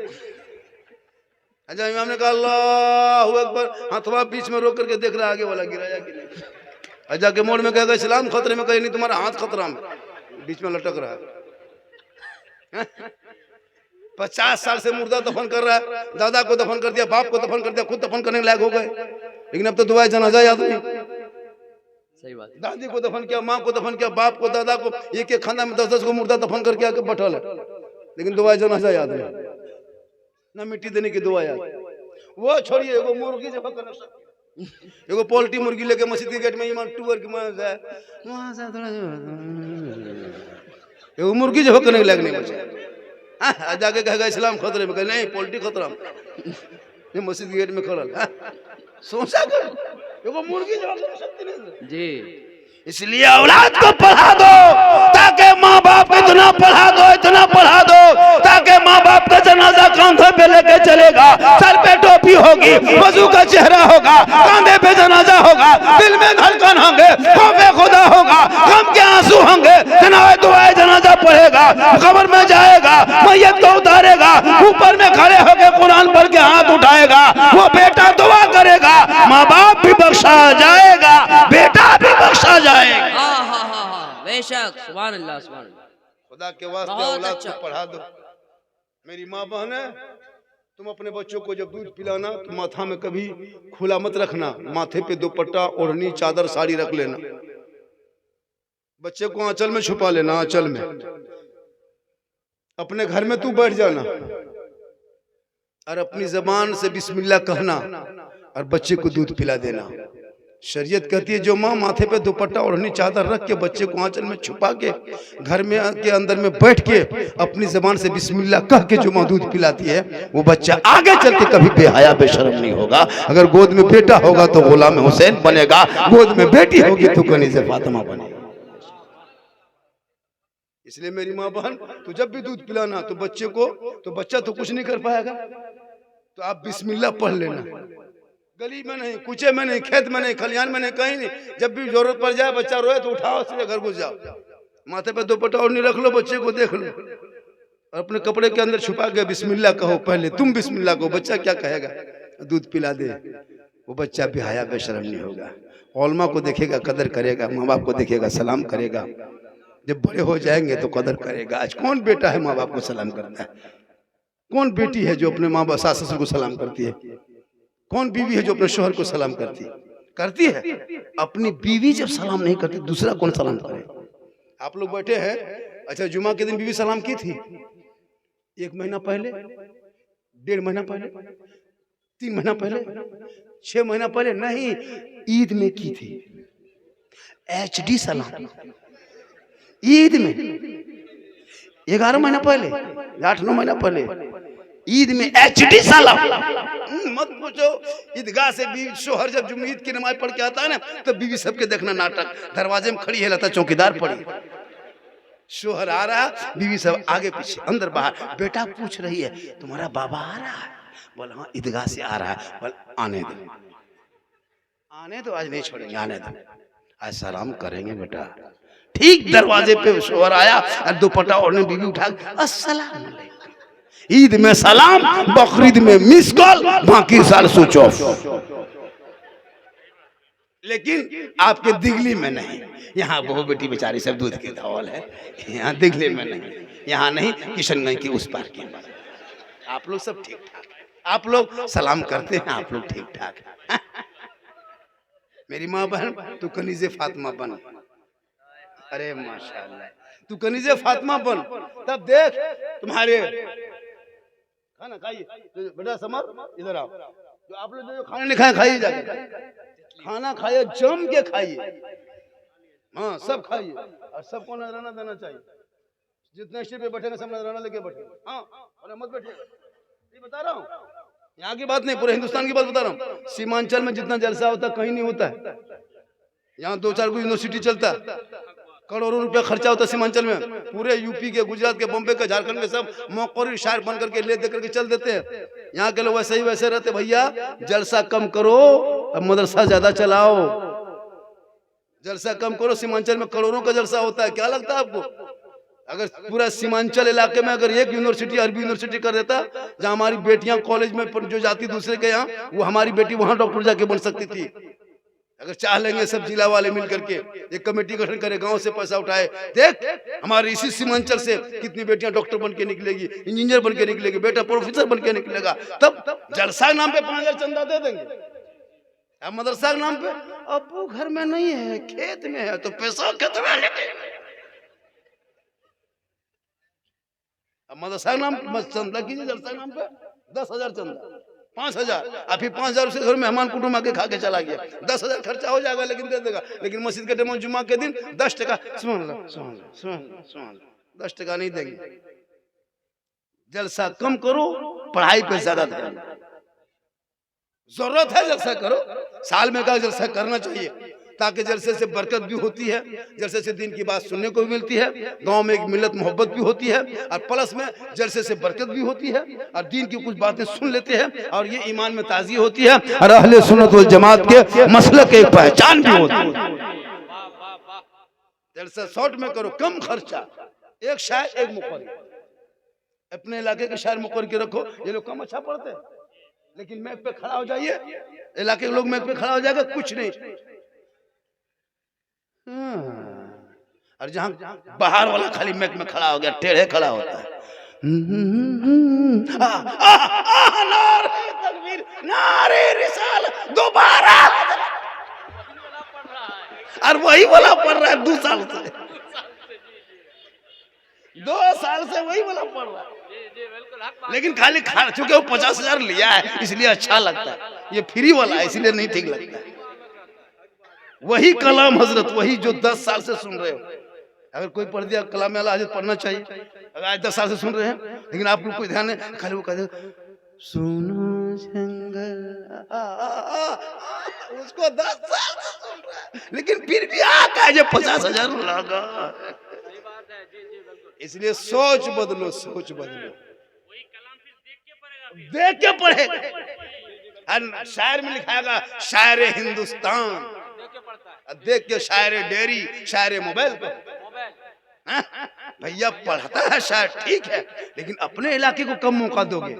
अच्छा, इमाम ने कहा अल्लाहू अकबर, हाथवा बीच में रोक करके देख रहा आगे वाला गिराया कि नहीं। अच्छा के मोड़ में कहेगा इस्लाम खतरे में, कहे नहीं तुम्हारा हाथ खतरा में, बीच में लटक रहा है। 50 साल से मुर्दा दफन कर रहा है, दादा को दफन कर दिया, बाप को दफन कर दिया, खुद दफन करने के लायक हो गए, लेकिन अब तो दुआए जनाजा याद नहीं। सही बात। दादी को दफन किया, माँ को दफन किया, बाप को, दादा को, एक एक खाना में 10-10 को मुर्दा दफन करके आके बैठल है, लेकिन दुआए जनाजा याद नहीं, ना मिट्टी देने की दुआ याद। वो छोड़िए, एगो मुर्गी जब एगो पोल्ट्री मुर्गी लेके मस्जिद के गेट में ईमान टूर के वहां से थोड़ा एगो मुर्गी जब करने के लायक नहीं बचा। जाके कहेगा इस्लाम खतरे में, कहे नहीं पोल्ट्री खतरा में, ये मस्जिद के गेट में खड़ा है। सोचा कर एगो मुर्गी जब कर सकती नहीं। जी। इसलिए औलाद को पढ़ा दो, ताकि माँ बाप इतना पढ़ा दो, इतना पढ़ा दो ताकि माँ बाप का जनाजा कांधे पे लेके चलेगा, सर पे टोपी होगी, वजू का चेहरा होगा, कांधे पे जनाजा होगा, दिल में धड़कन होंगे, खौफे खुदा होगा, गम के आंसू होंगे, जनाज़ा दुआए जनाजा पढ़ेगा, कब्र में जाएगा, मैयत को उतारेगा, ऊपर में खड़े होकर कुरान पढ़ के हाथ उठाएगा, वो बेटा दुआ करेगा, माँ बाप भी बख्शा जाएगा, बेटा भी बख्शा जाएगा। बेशक, सुभान अल्लाह, सुभान अल्लाह। खुदा के वास्ते औलाद को पढ़ा दो। मेरी माँ बहन है, तुम अपने बच्चों को जब दूध पिलाना तो माथा में कभी खुला मत रखना, माथे पे दुपट्टा, ओढ़नी, चादर, साड़ी रख लेना, बच्चे को आंचल में छुपा लेना, आंचल में। अपने घर में तू बैठ जाना और अपनी जबान से बिस्मिल्लाह कहना और बच्चे को दूध पिला देना। शरीयत कहती है जो माँ माथे पे दुपट्टा ओढ़नी चादर रख के बच्चे को आंचल में छुपा के घर में के अंदर में बैठ के अपनी जबान से बिस्मिल्लाह कह के जो माँ दूध पिलाती है, वो बच्चा आगे चल के कभी बेहया बेशरम नहीं होगा। अगर गोद में बेटा होगा तो गुलाम हुसैन बनेगा, गोद में बेटी होगी तो कनीज़े फातिमा बनेगी। इसलिए मेरी माँ बहन, तो जब भी दूध पिलाना तो बच्चे को, तो बच्चा तो कुछ नहीं कर पाएगा, तो आप बिस्मिल्लाह पढ़ लेना। गली में नहीं, कुचे में नहीं, खेत में नहीं, खलिहान में नहीं, कहीं नहीं। जब भी जरूरत पड़ जाए, बच्चा रोए तो उठाओ, सीधे घर घुस जाओ, माथे पे दुपट्टा और नहीं रख लो, बच्चे को देख लो और अपने कपड़े के अंदर छुपा के बिस्मिल्लाह कहो। पहले तुम बिस्मिल्लाह कहो, बच्चा क्या कहेगा? दूध पिला दे, वो बच्चा बेहया बेशरम नहीं होगा। औलमा को देखेगा, कदर करेगा, माँ बाप को देखेगा, सलाम करेगा। जब बड़े हो जाएंगे तो कदर करेगा। आज कौन बेटा है माँ बाप को सलाम करता है? कौन बेटी है जो अपने माँ बाप सास ससुर को सलाम करती है? कौन बीवी है जो अपने शोहर को सलाम करती है? अपनी बीवी जब सलाम नहीं करती, दूसरा कौन सलाम करे? आप लोग बैठे हैं, अच्छा जुमा के दिन बीवी सलाम की थी? 1 महीना पहले, 1.5 महीना पहले, 3 महीना पहले, 6 महीना पहले? नहीं, ईद में की थी। HD सलाम ईद में। 11 महीना पहले, 8-9 महीना पहले ईद में HD सलाम। मत पूछो, ईदगाह से बीवी शोहर जब जुम्मीद की नमाज पढ़ के आता है ना, तो बीवी सबके देखना नाटक, दरवाजे में खड़ी है, लगता चौकीदार पड़ी। शोहर आ रहा, बीवी सब आगे पीछे, अंदर बाहर। बेटा पूछ रही है, तुम्हारा बाबा आ रहा है? बोला हाँ, ईदगाह से आ रहा है। बोला आने दो, आने दो, आज नहीं छोड़ेंगे, आने दो, आज सलाम करेंगे बेटा। ठीक दरवाजे पे शोहर आया और दुपट्टा ओढ़ने बीवी उठा, अस्सलाम वालेकुम। ईद में सलाम, बकरीद में मिस कॉल, बाकी साल स्विच ऑफ। लेकिन आपके दिगली में नहीं। यहाँ बहू बेटी बेचारी सब दूध के धौल है, यहाँ दिगली में नहीं, यहाँ नहीं, किशनगंज की उस पार की। आप लोग सब ठीक ठाक, आप लोग सलाम करते हैं, आप लोग ठीक ठाक हैं। मेरी माँ बहन, तू कनीज़े फातिमा बन। अरे माशाल्लाह, तू कनीज़े फातिमा बन, तब देख तुम्हारे खाना खाइए। बेटा समर, इधर आओ। जो आप लोग जो खाना नहीं खाए, खाइए जाके, खाना खाइए, जम के खाइए। हाँ, सब खाइए और सबको नजराना देना चाहिए। जितने स्टेज पे बैठेंगे सब नजराना लेके बैठेंगे। हाँ, और मत बैठिएगा, ये बता रहा हूँ, यहाँ की बात नहीं, पूरे हिंदुस्तान की बात बता रहा हूँ। सीमांचल में जितना जलसा होता है कहीं नहीं होता है। यहाँ 2-4 यूनिवर्सिटी चलता है, करोड़ों रुपया खर्चा होता है सीमांचल में। पूरे यूपी के, गुजरात के, बॉम्बे के, झारखंड के सब मौकरी शायर बन करके ले दे करके चल देते हैं। यहाँ के लोग वैसे ही वैसे रहते। भैया जलसा कम करो, अब मदरसा ज्यादा चलाओ। जलसा कम करो, सीमांचल में करोड़ों का जलसा होता है। क्या लगता है आपको? अगर पूरा सीमांचल इलाके में अगर एक यूनिवर्सिटी, अरबी यूनिवर्सिटी कर देता, जहाँ हमारी बेटियां कॉलेज में जो जाती दूसरे के यहाँ, वो हमारी बेटी वहां डॉक्टर जाके बन सकती थी। अगर चाह लेंगे सब जिला वाले मिल करके एक कमेटी गठन करे, गांव से पैसा उठाए। देख हमारे इसी सीमांचल से कितनी बेटियां डॉक्टर बन के निकलेगी, इंजीनियर बन के निकलेगी, बेटा प्रोफेसर बन के निकलेगा। तब जलसा नाम पे 5000 चंदा दे देंगे। अब मदरसा के नाम पे, अबू घर में नहीं है, खेत में है, तो पैसा कितना लेंगे? अब मदरसा के नाम चंदा कीजिए, जलसा के नाम पे 10,000 चंदा, 5,000। अभी 5,000 से घर मेहमान कुटुंब आके खा के चला गया, 10,000 खर्चा हो जाएगा, लेकिन दे देगा। लेकिन मस्जिद के टाइम जुम्मा के दिन 10 टका, सुन लो, 10 टका नहीं देंगे। जलसा कम करो, पढ़ाई पे ज्यादा ध्यान। जरूरत है जलसा करो, साल में का जलसा करना चाहिए, ताकि जलसे से बरकत भी होती है, जलसे से दिन की बात सुनने को भी मिलती है, गांव में एक मिलत मोहब्बत भी होती है, और प्लस में जलसे से बरकत भी होती है, और दीन की कुछ बातें सुन लेते हैं, और ये ईमान में ताज़गी होती है, और अहले सुन्नत वल जमात के मसलक की पहचान भी होती है। जलसा शॉर्ट में करो, कम खर्चा, एक शायर एक मुकर्री, अपने इलाके के शायर मुकर्री के रखो। ये लोग कम अच्छा पढ़ते हैं, लेकिन मैक पे खड़ा हो जाइए, इलाके के लोग मैक पे खड़ा हो जाएगा, कुछ नहीं। और जहाँ बाहर वाला खाली मैक में खड़ा हो गया, टेढ़े खड़ा होता है। नारे तकबीर, नारे रिसालत, दोबारा, और वही वाला पढ़ रहा है 2 साल से, 2 साल से वही वाला पढ़ रहा है। लेकिन खाली चूंकि वो 50,000 लिया है इसलिए अच्छा लगता है, ये फ्री वाला है इसलिए नहीं ठीक लगता है। वही कलाम हजरत, वही जो 10 साल से सुन रहे हो। अगर कोई पढ़ दिया कलाम अल्लाह हजरत पढ़ना चाहिए। अगर आज 10 साल से सुन रहे हैं, लेकिन आप लोग को ध्यान है, खाली वो कहते सुनो जंगल, उसको 10 साल से सुन रहा है, लेकिन फिर भी आका जो 50,000 लगा। इसलिए सोच बदलो, सोच बदलो, देख के पढ़े। शायर में लिखाएगा शायर हिंदुस्तान, देख के शायर डेयरी, शायर मोबाइल पर। भैया पढ़ता है शायर ठीक है, लेकिन अपने इलाके को कम मौका दोगे।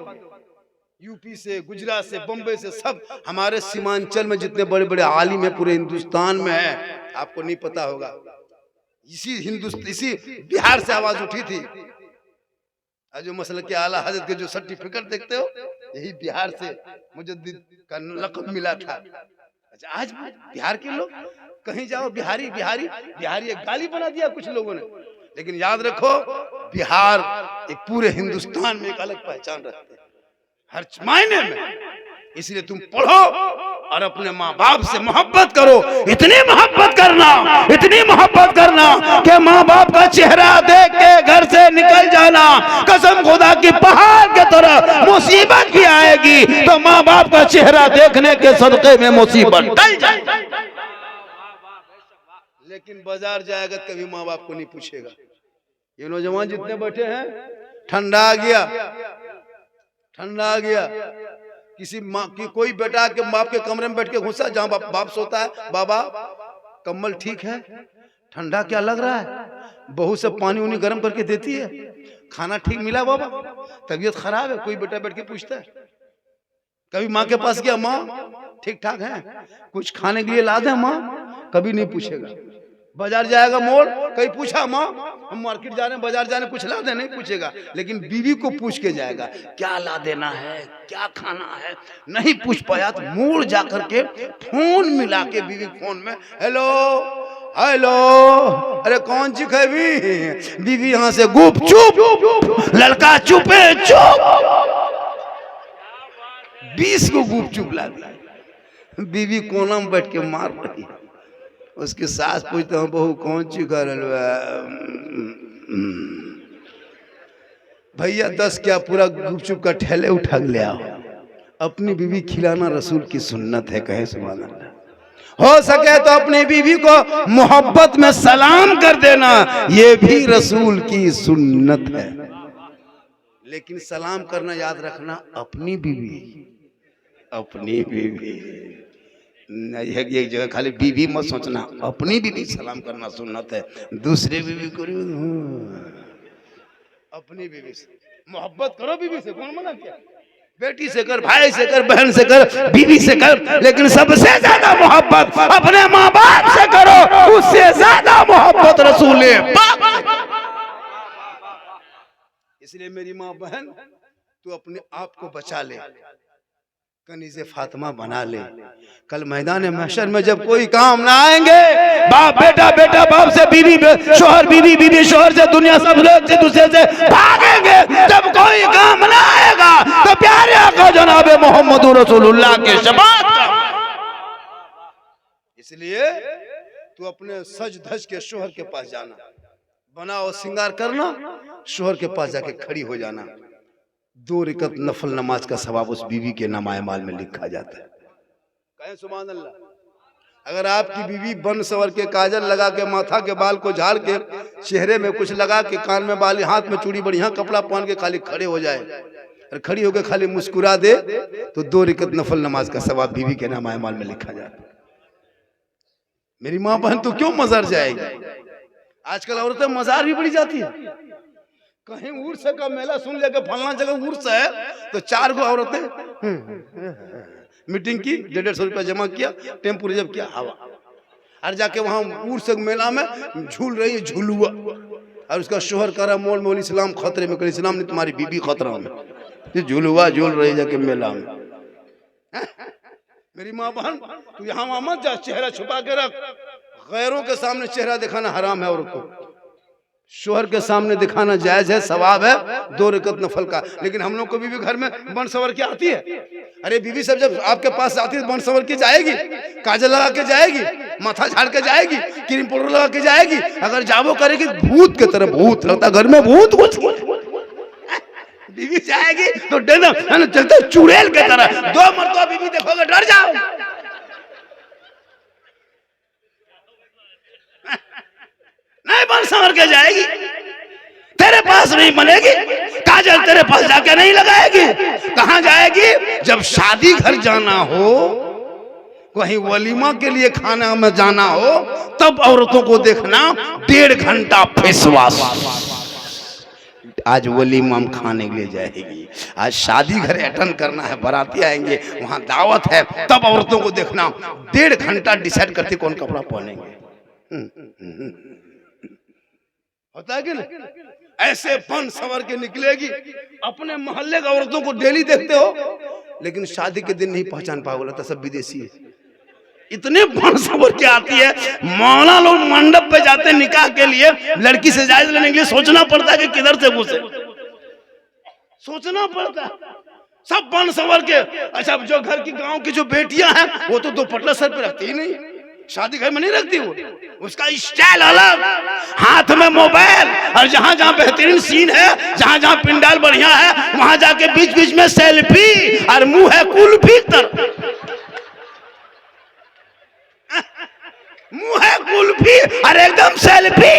यूपी से, गुजरात से, बम्बई से, सब हमारे सीमांचल में जितने बड़े बड़े आलिम है पूरे हिंदुस्तान में है, आपको नहीं पता होगा। इसी बिहार से आवाज उठी थी। जो मसले के आला हजरत के जो सर्टिफिकेट देखते हो, यही बिहार से मुजद्दिद का लक़ब मिला था। अच्छा, आज बिहार के लोग कहीं जाओ बिहारी बिहारी बिहारी एक गाली बना दिया कुछ लोगों ने, लेकिन याद रखो बिहार एक पूरे हिंदुस्तान में एक अलग पहचान रखते हैं हर मायने में। इसलिए तुम पढ़ो और अपने माँ बाप से मोहब्बत करो, इतनी मोहब्बत करना कि माँ बाप का चेहरा देख के घर से निकल जाना। कसम खुदा की पहाड़ के तरह मुसीबत भी आएगी तो माँ बाप का चेहरा देखने के सदके में मुसीबत टल जाए। लेकिन बाजार जाएगा कभी माँ बाप को नहीं पूछेगा। ये नौजवान जितने बैठे हैं, ठंडा आ गया, किसी माँ की कोई बेटा के बाप के कमरे में बैठ के घुसा जहां बाप सोता है, बाबा कम्बल ठीक है, ठंडा क्या लग रहा है, बहू से पानी उनी गर्म करके देती है, खाना ठीक मिला बाबा, तबीयत खराब है, कोई बेटा बैठ के पूछता है। कभी माँ के पास गया, माँ ठीक ठाक है, कुछ खाने के लिए ला दे माँ, कभी नहीं पूछेगा। बाजार जाएगा मोड़, कहीं पूछा माँ हम मार्केट जा रहे हैं, बाजार जाने कुछ ला दे, नहीं पूछेगा। लेकिन बीवी को पूछ के जाएगा क्या ला देना है, क्या खाना है। नहीं पूछ पाया तो मोड़ जाकर के फोन मिला के बीवी फोन में हेलो हेलो, अरे कौन ची खैबी, बीवी यहाँ से गुप चुप, लड़का चुपे चुप, 20 को गुप चुप ला दिया। बीवी कोना में बैठ के मार रही है। उसकी सास पूछता हूँ बहू कौन ची कर भैया 10 क्या पूरा गुपचुप का ठेले उठा ले आओ। अपनी बीवी खिलाना रसूल की सुन्नत है, कहे सुभान अल्लाह। हो सके तो अपनी बीवी को मोहब्बत में सलाम कर देना, ये भी रसूल की सुन्नत है। लेकिन सलाम करना याद रखना अपनी बीवी एक जगह खाली बीवी मत सोचना, अपनी बीवी सलाम करना सुन्नत है। दूसरे बीवी को अपनी बीवी से मोहब्बत करो, बीवी से कौन मना किया, बेटी से कर, भाई से कर, बहन से कर, बीवी से कर, लेकिन सबसे ज्यादा मोहब्बत अपने माँ बाप से करो, उससे ज्यादा मोहब्बत रसूल है। इसलिए मेरी माँ बहन तू अपने आप को बचा ले, कनीज़े फातिमा बना ले। कल मैदान महशर में जब कोई काम ना आएंगे, बाप बेटा, बेटा बाप से, बीवी शोहर, बीवी बीवी शोहर से, दुनिया सब लोग एक दूसरे से भागेंगे। जब कोई काम ना आएगा तो प्यारे आका जनाब मोहम्मद रसूलुल्लाह के शफाअत का। इसलिए तू अपने सज धज के शोहर के पास जाना, बनाओ श्रृंगार करना, शोहर के पास जाके खड़ी हो जाना। 2 रकअत नफल नमाज का सवाब उस बीवी के नामाए माल में लिखा जाता है। कहें सुभान अल्लाह। अगर आपकी बीवी बन सवर के, काजल लगा के, माथा के बाल को झाड़ के, चेहरे में कुछ लगा के, कान में बाली, हाथ में चूड़ी, बढ़िया कपड़ा पहन के खाली खड़े हो जाए और खड़ी होकर खाली मुस्कुरा दे तो 2 रकअत नफल नमाज का सवाब बीवी के नामाए माल में लिखा जाता है। मेरी माँ बहन तो क्यों मजार जाएगी। आजकल औरतें मजार भी बढ़ी जाती है। कहीं उर्स का मेला सुन लेके फलना जगह उर्स है तो 4 गो औरतें मीटिंग की, 150 रुपया जमा किया, टेम्पो रिजर्व किया, हवा, और जाके वहां उर्स मेला में झूल रही है झुलुआ, और उसका शोहर कह रहा मोल मोल इस्लाम खतरे में, कर इस्लाम ने तुम्हारी बीबी खतरा में, ये झुलुआ झूल रही जाके मेला में। मेरी माँ बहन तू यहाँ मत जा, चेहरा छुपा के रख। गैरों के सामने चेहरा दिखाना हराम है, औरत को शोहर के सामने दिखाना जायज है, सवाब है 2 रकअत नफल का। लेकिन हम लोग को बीवी घर में बन सवर के आती है। अरे बीवी सब जब आपके पास आती है बन सवर के जाएगी, काजल लगा के जाएगी, माथा झाड़ के जाएगी, क्रीम पाउडर लगा के जाएगी। अगर जाबो करेगी भूत के तरह, भूत लगता घर में, भूत बीवी जाएगी तो डर चलते चुड़ैल के तरह। 2 मरतबा बीवी देखोगे डर जाओ। नहीं बन संवर के जाएगी, तेरे पास नहीं बनेगी, काजल तेरे पास जाके नहीं लगाएगी। कहाँ जाएगी? जब शादी घर जाना हो, कहीं वलीमा के लिए खाना में जाना हो, तब औरतों को देखना 1.5 घंटा फेस वॉश। आज वलीमा में खाने के लिए जाएगी, आज शादी घर अटेंड करना है, बाराती आएंगे, वहां दावत है, तब औरतों को देखना 1.5 घंटा डिसाइड करते कौन कपड़ा पहनेंगे। होता है कि नहीं? ऐसे बन सवर के निकलेगी। अपने मोहल्ले की औरतों को डेली देखते हो, लेकिन शादी के दिन नहीं पहचान पाओगे, तो सब विदेशी है। इतने बन सवर के आती है। मौला लोग मंडप पे जाते हैं निकाह के लिए, लड़की से जायज लेने के लिए सोचना पड़ता है कि किधर से घुसे, सोचना पड़ता है। सब बन सवर के। अच्छा, जो घर की गांव की जो बेटियां हैं, वो तो दुपट्टा सर पे रखती ही नहीं, शादी घर में नहीं रखती वो, उसका स्टाइल अलग, हाथ में मोबाइल, और जहां जहां बेहतरीन सीन है, जहां जहां पिंडाल बढ़िया है, वहां जाके बीच बीच में सेल्फी, और मुंह है कुल्फी तर, मुंह है कुल्फी और एकदम सेल्फी।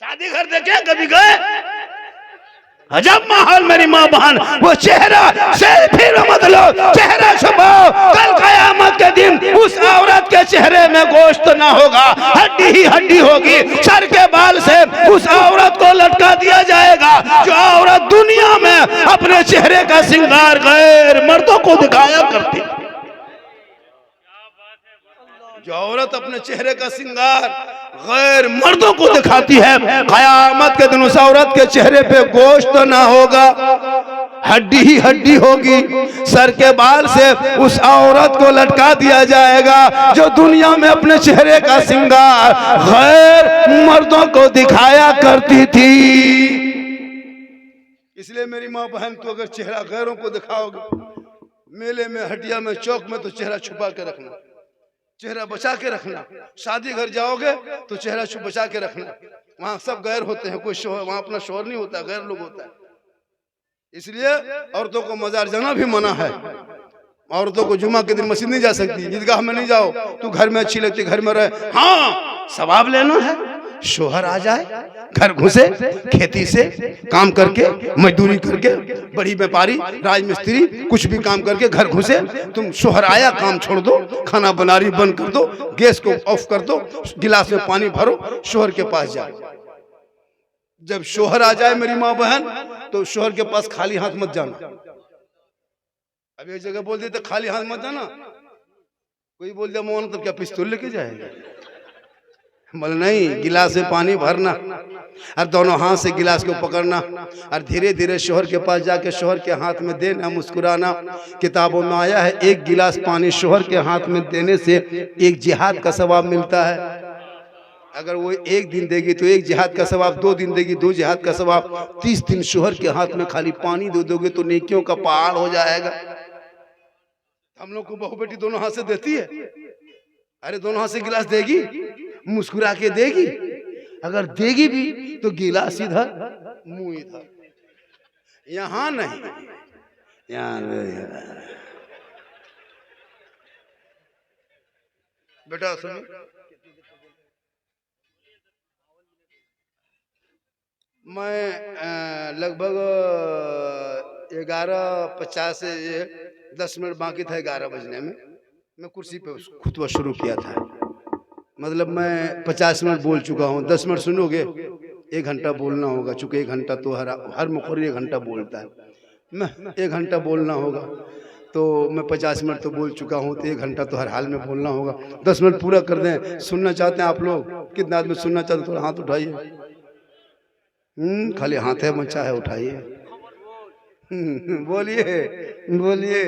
शादी घर देखे कभी गए? अजब माहौल मेरी माँ बहन। वो चेहरा सेल्फी में मत लो, चेहरा छुपाओ। कल कयामत के दिन उस औरत के चेहरे में गोश्त ना होगा, हड्डी ही हड्डी होगी। सर के बाल से उस औरत को लटका दिया जाएगा। जो औरत दुनिया में अपने चेहरे का श्रृंगार गैर मर्दों को दिखाया करती, जो औरत अपने चेहरे का श्रृंगार गैर मर्दों को दिखाती है, कयामत के दिन उस औरत के चेहरे पे गोश्त ना होगा, हड्डी ही हड्डी होगी। सर के बाल से उस औरत को लटका दिया जाएगा जो दुनिया में अपने चेहरे का श्रृंगार गैर मर्दों को दिखाया करती थी। इसलिए मेरी माँ बहन, तो अगर चेहरा गैरों को दिखाओगे, मेले में, हटिया में, चौक में, तो चेहरा छुपा के रखना, चेहरा बचा के रखना। शादी घर जाओगे तो चेहरा बचा के रखना। वहां सब गैर होते हैं, कोई शोहर, वहां अपना शोहर नहीं होता, गैर लोग होता है। इसलिए औरतों को मजार जाना भी मना है। औरतों को जुमा के दिन मस्जिद नहीं जा सकती, ईदगाह में नहीं जाओ। तू घर में अच्छी लगती, घर में रहे। हाँ, सवाब लेना है। शोहर आ जाए, घर घुसे, खेती से काम करके, मजदूरी करके, बड़ी व्यापारी, राजमिस्त्री, कुछ भी काम करके घर घुसे। तुम शोहर आया, काम छोड़ दो, खाना बनारी बंद कर दो, गैस को ऑफ कर दो, गिलास में पानी भरो, शोहर के पास जाओ। जब शोहर आ जाए मेरी माँ बहन, तो शोहर के पास खाली हाथ मत जाना। अब एक जगह बोल देते खाली हाथ मत जाना, कोई बोल दिया मोहन तो क्या पिस्तौल लेके जाएगा? बोले नहीं, गिलास में पानी भरना और दोनों हाथ से गिलास को पकड़ना और धीरे धीरे शोहर के पास जाके शोहर के हाथ में देना, मुस्कुराना। किताबों में आया है, 1 गिलास पानी शोहर के हाथ में देने से 1 जिहाद का सवाब मिलता है। अगर वो 1 दिन देगी तो 1 जिहाद का सवाब, 2 दिन देगी 2 जिहाद का सवाब, 30 दिन शोहर के हाथ में खाली पानी दे दोगे तो नेकियों का पहाड़ हो जाएगा। हम लोग को बहू बेटी दोनों हाथ से देती है। अरे दोनों हाथ से गिलास देगी, मुस्कुरा के देगी। अगर देगी भी तो गिलास इधर, मुंह इधर, यहां नहीं, यहां। बेटा सुनो, मैं लगभग 11:50 से 10 मिनट बाकी था 11 बजने में, मैं कुर्सी पे खुतबा शुरू किया था। मतलब मैं 50 मिनट बोल चुका हूँ। 10 मिनट सुनोगे, 1 घंटा बोलना होगा, चूंकि 1 घंटा तो हर मुखर्री 1 घंटा बोलता है। मैं 1 घंटा बोलना होगा, तो मैं 50 मिनट तो बोल चुका हूँ, तो 1 घंटा तो हर हाल में बोलना होगा। 10 मिनट पूरा कर दें। सुनना चाहते हैं आप लोग? कितने आदमी सुनना चाहते हैं? थोड़ा हाथ उठाइए। खाली हाथ है, मचा है, उठाइए। बोलिए बोलिए।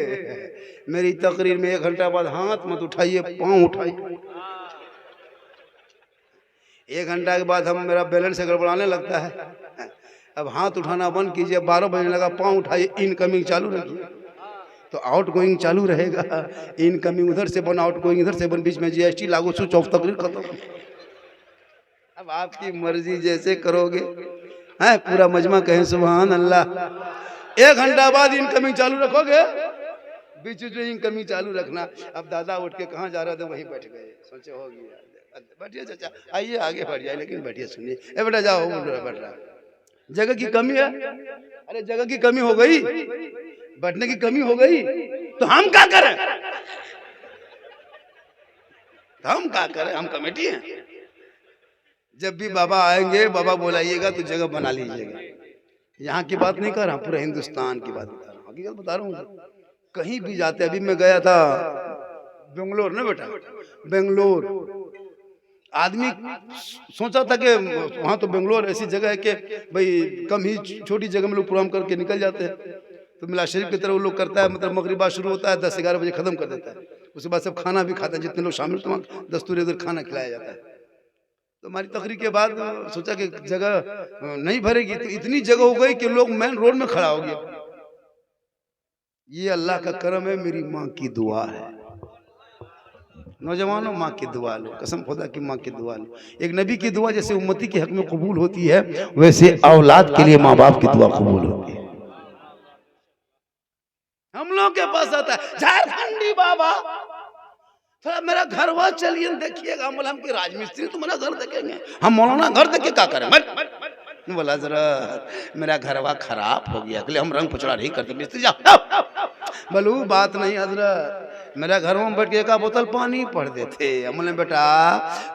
मेरी तकरीर में 1 घंटा बाद हाथ मत उठाइए, पाँव उठाइए। 1 घंटा के बाद हम मेरा बैलेंस गड़बड़ाने लगता है। अब हाथ उठाना बंद कीजिए। 12 बजने लगा, पाँव उठाइए, इनकमिंग चालू रखिए तो आउट गोइंग चालू रहेगा। इनकमिंग उधर से बन, आउट गोइंग इधर से बन, बीच में जीएसटी लागू, स्विच ऑफ, तकरीर खत्म। अब आपकी मर्जी, जैसे करोगे। है पूरा मजमा कहें सुभान अल्लाह। 1 घंटा बाद इनकमिंग चालू रखोगे, बीच में इनकमिंग चालू रखना। अब दादा उठ के कहाँ जा रहे थे, वहीं बैठ गए, सोचे होगी। बैठिए चाचा, आइए आगे बढ़ जाए, लेकिन बैठिए, सुनिए। ए बेटा जाओ, बैठ रहा। जगह की कमी है। अरे जगह की कमी हो गई, बैठने की कमी हो गई, तो हम क्या करें? हम क्या करें? हम कमेटी हैं। जब भी बाबा आएंगे, बाबा बुलाइएगा तो जगह बना लीजिएगा। यहाँ की बात नहीं कर रहा, पूरे हिंदुस्तान की बात कर रहा हूँ, हकीकत बता रहा हूँ। कहीं भी जाते, अभी मैं गया था बेंगलोर ना बेटा, बेंगलोर। आदमी सोचा था कि वहाँ तो बेंगलोर ऐसी जगह है कि भाई कम ही छोटी जगह में लोग प्रोग्राम करके निकल जाते हैं। तो मिला शरीफ की तरह वो लोग करता है, मतलब मगरिबा शुरू होता है 10-11 बजे खत्म कर देता है। उसके बाद सब खाना भी खाता है, जितने लोग शामिल तो वहाँ दस्तूर इधर खाना खिलाया जाता है। तो हमारी तकरीर के बाद सोचा कि जगह नहीं भरेगी, तो इतनी जगह हो गई कि लोग मेन रोड में खड़ा हो गया। ये अल्लाह का करम है, मेरी माँ की दुआ है। नौजवानों, माँ की दुआ लो, कसम खुदा की माँ की दुआ लो। एक नबी की दुआ जैसे उम्मती के हक में कबूल होती है, वैसे औलाद के लिए माँ बाप की दुआ कबूल होती है। हम लोग के पास आता है झारखंडी बाबा, थोड़ा मेरा घर वह चलिए देखिएगा। हम बोला हम की राजमिस्त्री, तुम्हारा घर देखेंगे, हम मौलाना घर देख के क्या करें? बोला जरा मेरा घरवा खराब हो गया, अगले हम रंग पुचड़ा नहीं करते, मिस्त्री जाओ। बोलू बात नहीं हजरत, मेरा घर में बैठ के एक बोतल पानी पढ़ देते। हमने बेटा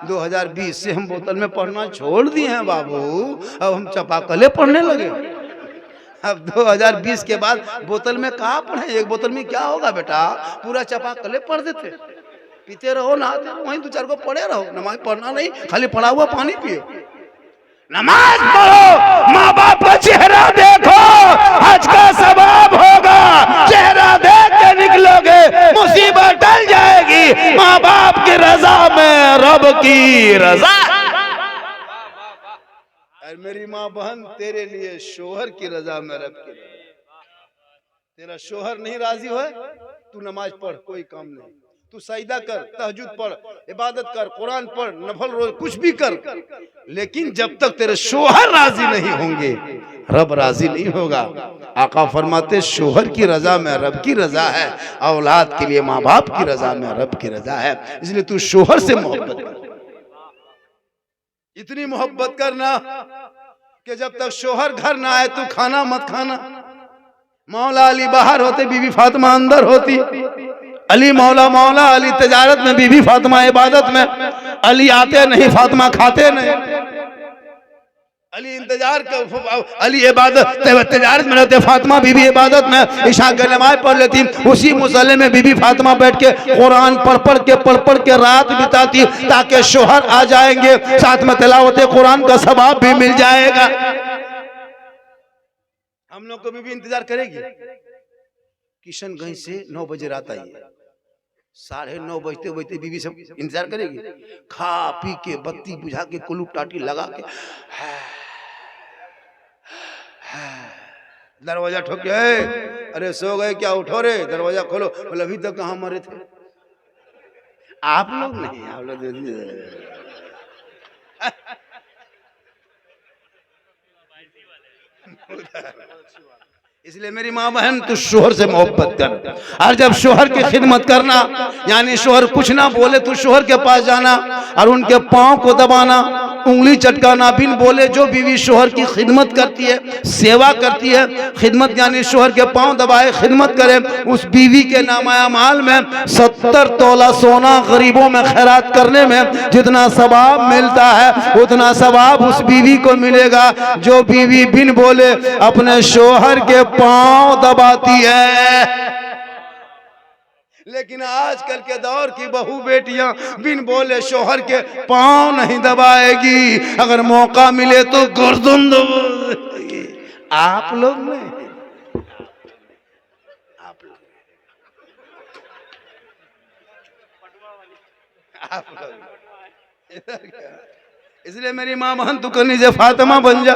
2020 से हम बोतल में पढ़ना छोड़ दिए हैं बाबू, अब हम चापाकले पढ़ने लगे। अब 2020 के बाद बोतल में कहाँ पढ़े? एक बोतल में क्या होगा बेटा, पूरा चापाकले पढ़ देते। पीते रहो, नहाते रहो, वहीं 2-4 को पढ़े रहो। नमाज पढ़ना नहीं, खाली पढ़ा हुआ पानी पियो। नमाज पढ़ो, माँ बाप का चेहरा देखो, हज का सवाब होगा। चेहरा देख के निकलोगे, मुसीबत टल जाएगी। माँ बाप की रजा में रब की रजा। और मेरी माँ बहन, तेरे लिए शोहर की रजा में रब की रजा। तेरा शोहर नहीं राजी हो, तू नमाज पढ़, कोई काम नहीं। तू सजदा कर, तहज्जुद पढ़, इबादत कर, कुरान पढ़, नफल रोज कुछ भी कर, लेकिन जब तक तेरे शोहर राजी नहीं होंगे, रब राजी नहीं होगा। आका फरमाते शोहर की रजा में रब की रजा है, औलाद के लिए माँ बाप की रजा में रब की रजा है। इसलिए तू शोहर से मोहब्बत कर, इतनी मोहब्बत करना कि जब तक शोहर घर ना आए तू खाना मत खाना। मौला अली बाहर होते, बीबी फातिमा अंदर होती। अली मौला मौला, अली तिजारत में, बीबी फातिमा इबादत में। अली आते नहीं, फातिमा खाते नहीं। अली इंतजार कर, अली इबादत तिजारत में रहते, फातिमा बीबी इबादत में। इशा की नमाज पढ़ लेती, उसी मुसल्ले में बीबी फातिमा बैठ के कुरान पढ़ के रात बिताती, ताकि शोहर आ जाएंगे, साथ में तिलावत कुरान का सवाब भी मिल जाएगा। हम लोग को बीबी इंतजार करेगी। किशनगंज से 9 बजे रात आई है, 9:30 बजते बजते बीबी सब इंतजार करेगी। खा पी के बत्ती बुझा के कुलूप टाटी लगा के दरवाजा ठोके, अरे सो गए क्या, उठो रे, दरवाजा खोलो। बोले अभी तक कहाँ मरे थे आप लोग? नहीं, आप लोग इसलिए मेरी माँ बहन, तू शोहर से मोहब्बत कर। और जब शोहर की खिदमत करना, यानी शोहर कुछ ना बोले तो शोहर के पास जाना और उनके पाँव को दबाना, उंगली चटकाना। बिन बोले जो बीवी शोहर की खिदमत करती है, सेवा करती है, खिदमत यानी शोहर के पाँव दबाए खिदमत करे, उस बीवी के नामाया माल में 70 तोला सोना गरीबों में खैरात करने में जितना सवाब मिलता है, उतना सवाब उस बीवी को मिलेगा जो बीवी बिन बोले अपने शोहर के पाँव दबाती है। लेकिन आजकल के दौर की बहू बेटियां बिन बोले शोहर के पाँव नहीं दबाएगी, अगर मौका मिले तो गर्दन दबाएगी। आप लोग नहीं, आप लोग। इसलिए मेरी माँ बहन तू कहीं से फातिमा बन जा।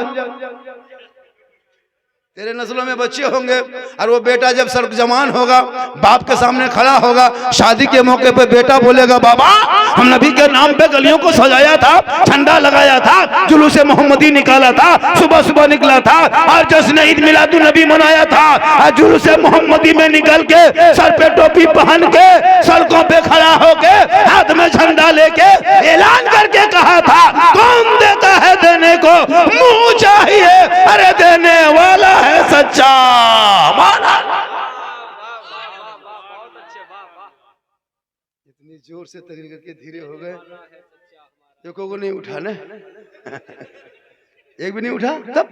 तेरे नस्लों में बच्चे होंगे और वो बेटा जब सर जवान होगा, बाप के सामने खड़ा होगा, शादी के मौके पे बेटा बोलेगा, बाबा हम नबी के नाम पे गलियों को सजाया था, झंडा लगाया था, जुलूस मोहम्मदी निकाला था, सुबह सुबह निकला था, और जश्न ईद मिलादुन नबी मनाया था, और जुलूस मोहम्मदी में निकल के सर पे टोपी पहन के सड़कों पे खड़ा होके हाथ में झंडा लेके ऐलान करके कहा था, कौन देता है देने को, मुंह चाहिए, अरे सच्चा हमारा। इतनी जोर से तकरीर करके धीरे हो गए, देखो को नहीं उठा ना, एक भी नहीं उठा तब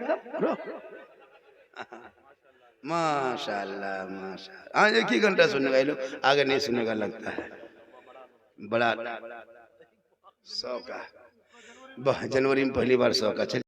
माशाल्लाह माशाल्लाह। हाँ, एक ही घंटा सुनने का, लोग आगे नहीं सुनने का लगता है, बड़ा शौक है। जनवरी में पहली बार शौक है।